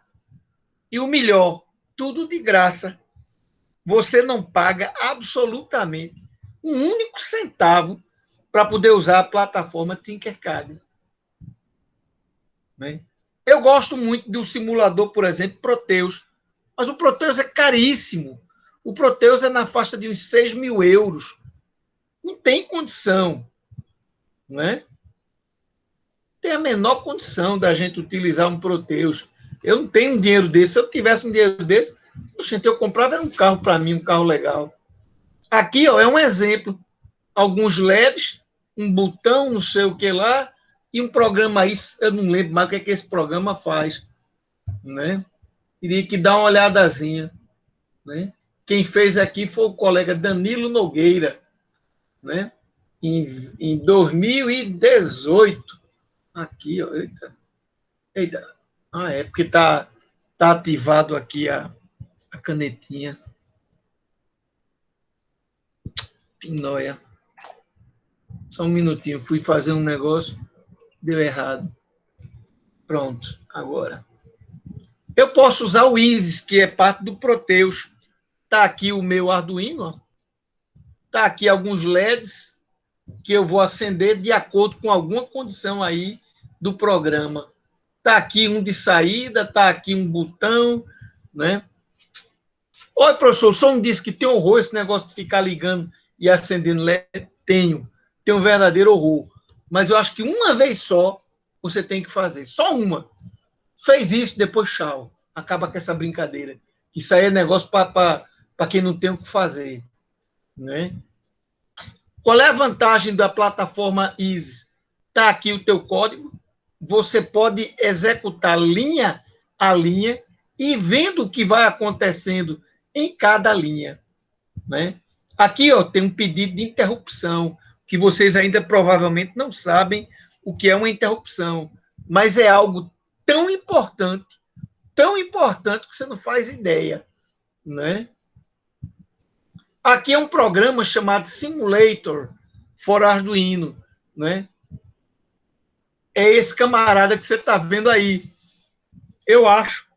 e o melhor, tudo de graça. Você não paga absolutamente um único centavo para poder usar a plataforma Tinkercad. Né? Eu gosto muito do simulador, por exemplo, Proteus, mas o Proteus é caríssimo. O Proteus é na faixa de uns 6 mil euros. Não tem condição, não é? Tem a menor condição da gente utilizar um Proteus. Eu não tenho um dinheiro desse. Se eu tivesse um dinheiro desse, gente, eu comprava era um carro para mim, um carro legal. Aqui, ó, é um exemplo. Alguns LEDs, um botão, não sei o que lá, e um programa aí, eu não lembro mais o que é que esse programa faz, né? Teria que dar uma olhadazinha, né? Quem fez aqui foi o colega Danilo Nogueira, né? Em 2018. Aqui, ó, eita. Eita. Ah, é porque tá ativado aqui a canetinha. Pinóia. Só um minutinho, fui fazer um negócio, deu errado. Pronto, agora. Eu posso usar o Isis, que é parte do Proteus. Está aqui o meu Arduino. Está aqui alguns LEDs que eu vou acender de acordo com alguma condição aí do programa. Está aqui um de saída, está aqui um botão, né? Oi, professor, só um disse que tem horror esse negócio de ficar ligando e acendendo LED. Tenho um verdadeiro horror. Mas eu acho que uma vez só você tem que fazer. Só uma. Fez isso, depois tchau. Acaba com essa brincadeira. Isso aí é negócio para quem não tem o que fazer. Né? Qual é a vantagem da plataforma Easy? Está aqui o teu código. Você pode executar linha a linha e vendo o que vai acontecendo em cada linha. Né? Aqui ó, tem um pedido de interrupção, que vocês ainda provavelmente não sabem o que é uma interrupção, mas é algo tão importante que você não faz ideia. Né? Aqui é um programa chamado Simulator for Arduino. Né? É esse camarada que você está vendo aí. Eu acho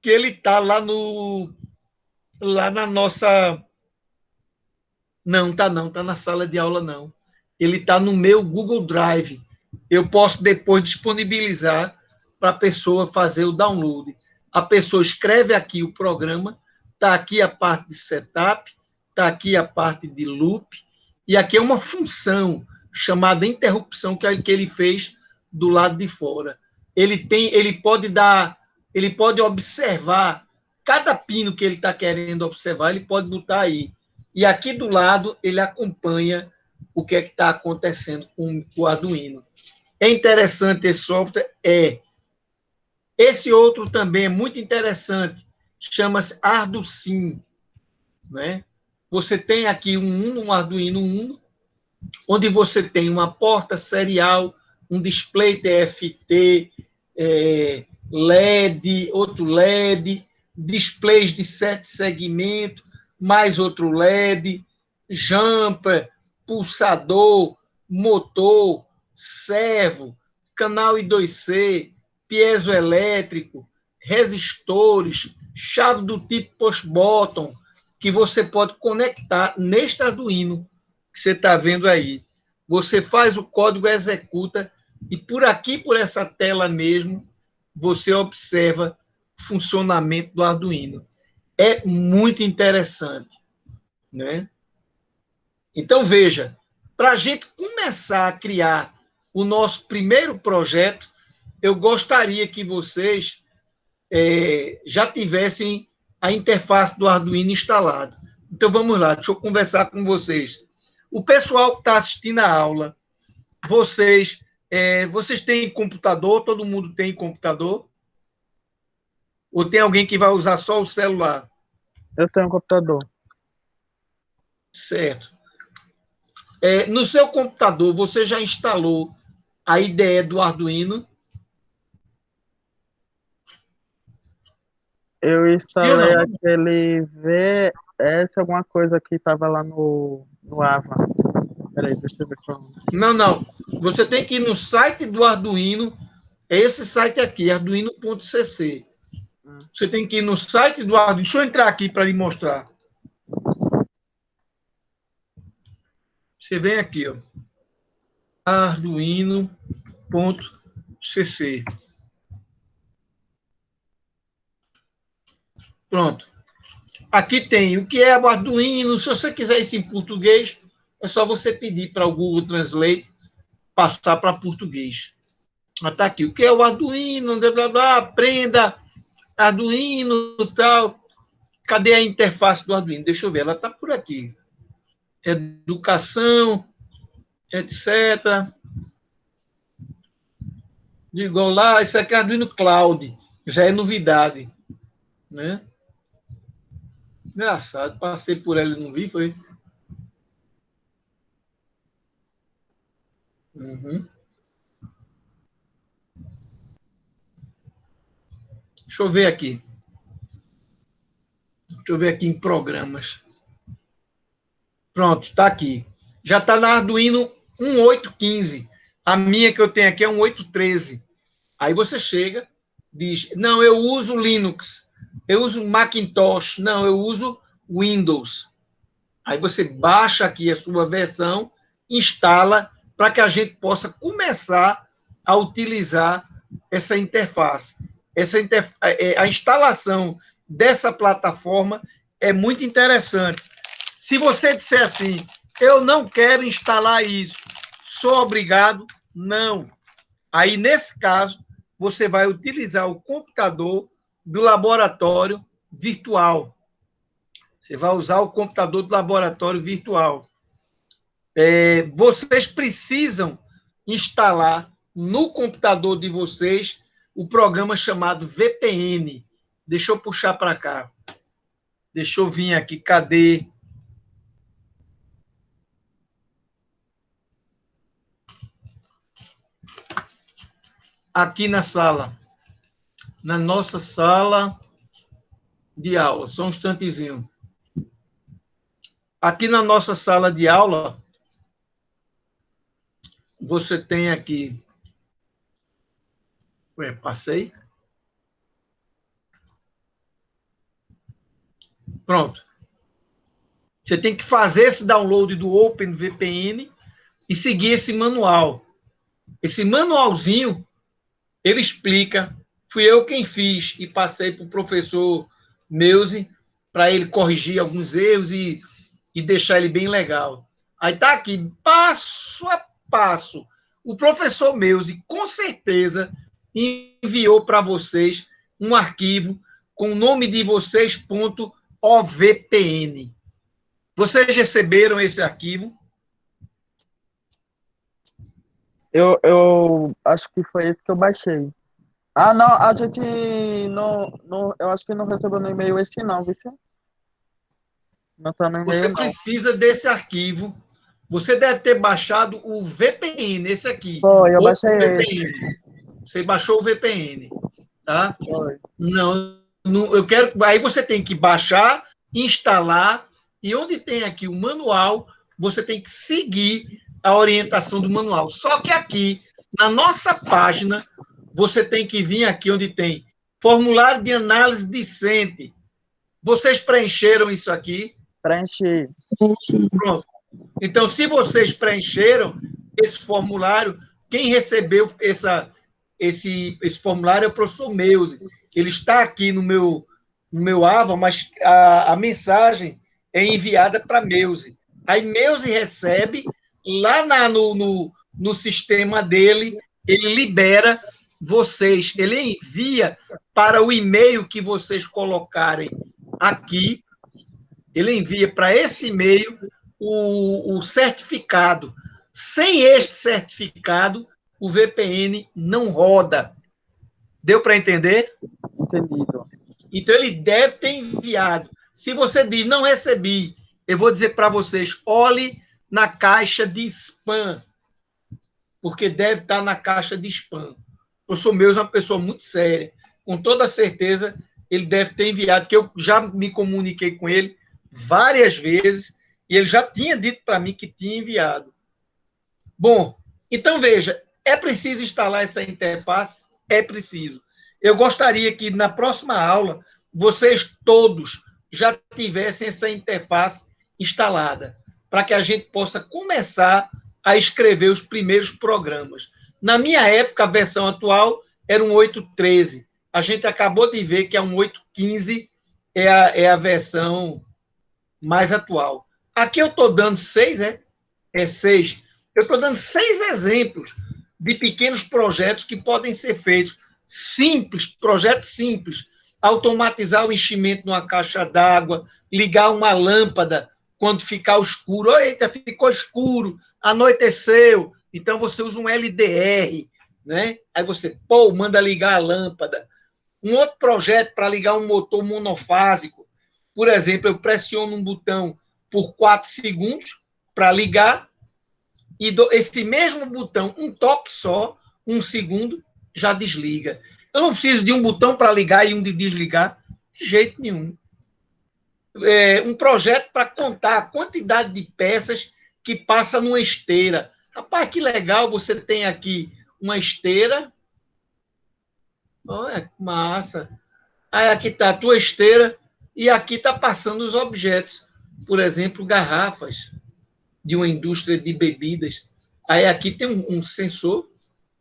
que ele está lá na nossa... Não, tá na sala de aula, não. Ele está no meu Google Drive. Eu posso depois disponibilizar para a pessoa fazer o download. A pessoa escreve aqui o programa, está aqui a parte de setup, está aqui a parte de loop, e aqui é uma função chamada interrupção que ele fez do lado de fora. Ele pode observar cada pino que ele está querendo observar, ele pode botar aí. E aqui do lado ele acompanha o que é que está acontecendo com o Arduino. É interessante esse software? Esse outro também é muito interessante, chama-se ArduSim. Né? Você tem aqui um Arduino Uno, onde você tem uma porta serial, um display TFT, LED, outro LED, displays de 7 segmentos, mais outro LED, jumper, pulsador, motor, servo, canal I2C, piezoelétrico, resistores, chave do tipo push-button, que você pode conectar neste Arduino que você está vendo aí. Você faz o código, executa, e por aqui, por essa tela mesmo, você observa o funcionamento do Arduino. É muito interessante. Né? Então, veja, para a gente começar a criar o nosso primeiro projeto, eu gostaria que vocês já tivessem a interface do Arduino instalado. Então, vamos lá, deixa eu conversar com vocês. O pessoal que está assistindo a aula, vocês têm computador? Todo mundo tem computador? Ou tem alguém que vai usar só o celular? Eu tenho um computador. Certo. No seu computador, você já instalou a IDE do Arduino? Eu instalei aquele VS, alguma coisa que estava lá no Ava. Peraí, deixa eu ver como. Não. Você tem que ir no site do Arduino, é esse site aqui, arduino.cc. Você tem que ir no site do Arduino. Deixa eu entrar aqui para lhe mostrar. Você vem aqui, ó. Arduino.cc. Pronto. Aqui tem o que é o Arduino. Se você quiser isso em português, é só você pedir para o Google Translate passar para português. Mas está aqui. O que é o Arduino? Blá, blá, blá, aprenda Arduino e tal. Cadê a interface do Arduino? Deixa eu ver. Ela está por aqui. Educação, etc. Digo lá, isso aqui é Arduino Cloud. Já é novidade. Né? Engraçado. Passei por ela e não vi, foi... Uhum. Deixa eu ver aqui. Deixa eu ver aqui em programas. Pronto, está aqui. Já está na Arduino 1815. A minha que eu tenho aqui é 1813. Aí você chega, diz, não, eu uso Linux, eu uso Macintosh, não, eu uso Windows. Aí você baixa aqui a sua versão, instala, para que a gente possa começar a utilizar essa interface. A instalação dessa plataforma é muito interessante. Se você disser assim, eu não quero instalar isso, sou obrigado, não. Aí, nesse caso, você vai utilizar o computador do laboratório virtual. Você vai usar o computador do laboratório virtual. Vocês precisam instalar no computador de vocês o programa chamado VPN. Deixa eu puxar para cá. Deixa eu vir aqui. Cadê? Aqui na sala. Na nossa sala de aula. Só um instantezinho. Aqui na nossa sala de aula, você tem aqui... Ué, passei? Pronto. Você tem que fazer esse download do OpenVPN e seguir esse manual. Esse manualzinho, ele explica, fui eu quem fiz e passei para o professor Meuzi para ele corrigir alguns erros e deixar ele bem legal. Aí está aqui, passo a passo. O professor Meuzi, com certeza, enviou para vocês um arquivo com o nome de vocês, .ovpn. Vocês receberam esse arquivo? Eu acho que foi esse que eu baixei. Ah, não, a gente não, eu acho que não recebeu no e-mail esse não, viu? Não tá no e-mail, Você não. precisa desse arquivo. Você deve ter baixado o VPN, esse aqui. Foi, eu baixei esse. Você baixou o VPN, tá? Foi. Não, eu quero... Aí você tem que baixar, instalar, e onde tem aqui o manual, você tem que seguir a orientação do manual. Só que aqui, na nossa página, você tem que vir aqui onde tem formulário de análise discente. Vocês preencheram isso aqui? Preenchi. Pronto. Então, se vocês preencheram esse formulário, quem recebeu esse formulário é o professor Meuzi. Ele está aqui no meu AVA, mas a mensagem é enviada para Meuzi. Aí Meuzi recebe, lá no sistema dele, ele libera vocês, ele envia para o e-mail que vocês colocarem aqui, ele envia para esse e-mail o certificado. Sem este certificado, o VPN não roda. Deu para entender? Entendido. Então, ele deve ter enviado. Se você diz, não recebi, eu vou dizer para vocês, olhe na caixa de spam, porque deve estar na caixa de spam. O professor Meuzi é uma pessoa muito séria. Com toda certeza, ele deve ter enviado, que eu já me comuniquei com ele várias vezes, e ele já tinha dito para mim que tinha enviado. Bom, então veja, é preciso instalar essa interface? É preciso. Eu gostaria que na próxima aula vocês todos já tivessem essa interface instalada, para que a gente possa começar a escrever os primeiros programas. Na minha época, a versão atual era um 8.13. A gente acabou de ver que é um 8.15 é a versão mais atual. Aqui eu estou dando 6, é 6. Eu estou dando 6 exemplos de pequenos projetos que podem ser feitos. Simples, projetos simples. Automatizar o enchimento numa caixa d'água, ligar uma lâmpada quando ficar escuro. Eita, ficou escuro, anoiteceu. Então você usa um LDR, né? Aí você, manda ligar a lâmpada. Um outro projeto para ligar um motor monofásico. Por exemplo, eu pressiono um botão por 4 segundos para ligar e esse mesmo botão, um toque só, 1 segundo, já desliga. Eu não preciso de um botão para ligar e um de desligar, de jeito nenhum. Um projeto para contar a quantidade de peças que passa numa esteira. Rapaz, que legal, você tem aqui uma esteira. Olha, massa. Aí aqui está a tua esteira e aqui está passando os objetos. Por exemplo, garrafas de uma indústria de bebidas. Aí aqui tem um sensor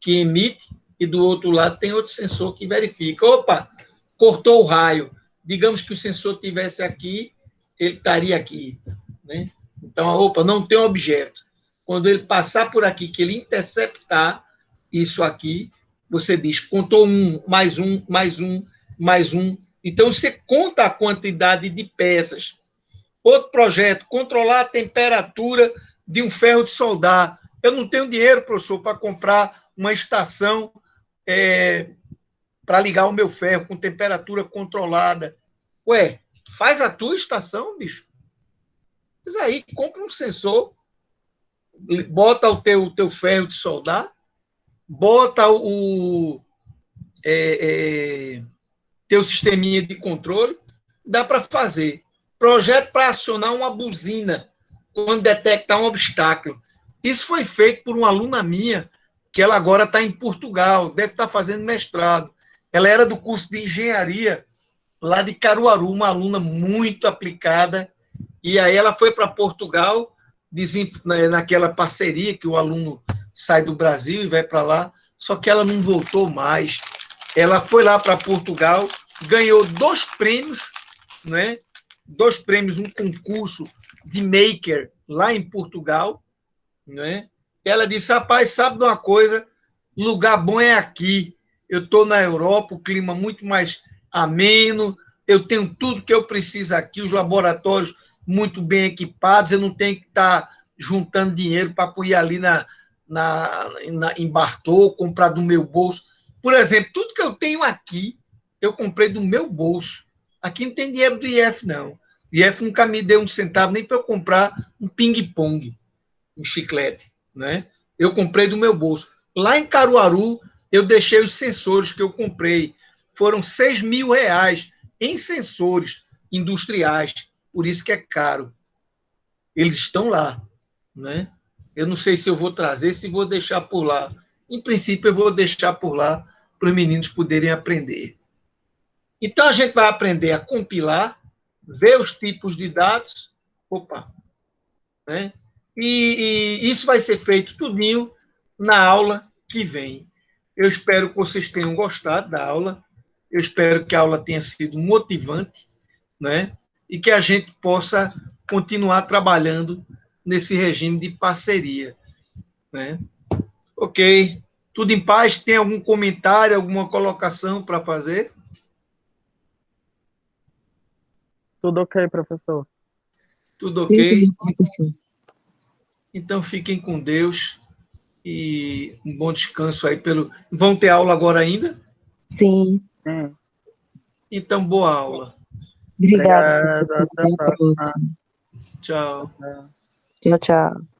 que emite e do outro lado tem outro sensor que verifica. Opa, cortou o raio. Digamos que o sensor tivesse aqui, ele estaria aqui. Né? Então, opa, não tem objeto. Quando ele passar por aqui, que ele interceptar isso aqui, você diz, contou 1, mais 1, mais 1, mais 1. Então, você conta a quantidade de peças. Outro projeto, controlar a temperatura de um ferro de soldar. Eu não tenho dinheiro, professor, para comprar uma estação para ligar o meu ferro com temperatura controlada. Ué, faz a tua estação, bicho. Mas aí, compra um sensor, bota o teu ferro de soldar, bota o teu sisteminha de controle, dá para fazer. Projeto para acionar uma buzina quando detectar um obstáculo. Isso foi feito por uma aluna minha, que ela agora está em Portugal, deve estar fazendo mestrado. Ela era do curso de engenharia lá de Caruaru, uma aluna muito aplicada, e aí ela foi para Portugal, naquela parceria que o aluno sai do Brasil e vai para lá, só que ela não voltou mais. Ela foi lá para Portugal, ganhou 2 prêmios, né? 2 prêmios, um concurso de maker lá em Portugal, né? Ela disse, rapaz, sabe de uma coisa? Lugar bom é aqui. Eu estou na Europa, o clima muito mais ameno, eu tenho tudo que eu preciso aqui, os laboratórios muito bem equipados, eu não tenho que estar juntando dinheiro para ir ali em Bartô, comprar do meu bolso. Por exemplo, tudo que eu tenho aqui, eu comprei do meu bolso. Aqui não tem dinheiro do IF, não. O IF nunca me deu um centavo nem para eu comprar um ping-pong, um chiclete, né? Eu comprei do meu bolso. Lá em Caruaru, eu deixei os sensores que eu comprei. Foram R$ 6.000 em sensores industriais. Por isso que é caro. Eles estão lá, né? Eu não sei se eu vou trazer, se vou deixar por lá. Em princípio, eu vou deixar por lá para os meninos poderem aprender. Então, a gente vai aprender a compilar, ver os tipos de dados. Opa! Né? E isso vai ser feito tudinho na aula que vem. Eu espero que vocês tenham gostado da aula. Eu espero que a aula tenha sido motivante, né? E que a gente possa continuar trabalhando nesse regime de parceria, né? Ok. Tudo em paz? Tem algum comentário, alguma colocação para fazer? Tudo ok, professor. Tudo ok? Então, fiquem com Deus e um bom descanso aí. Vão ter aula agora ainda? Sim. Então, boa aula. Obrigada, Obrigado, professor. até a próxima. Tchau. Tchau, tchau.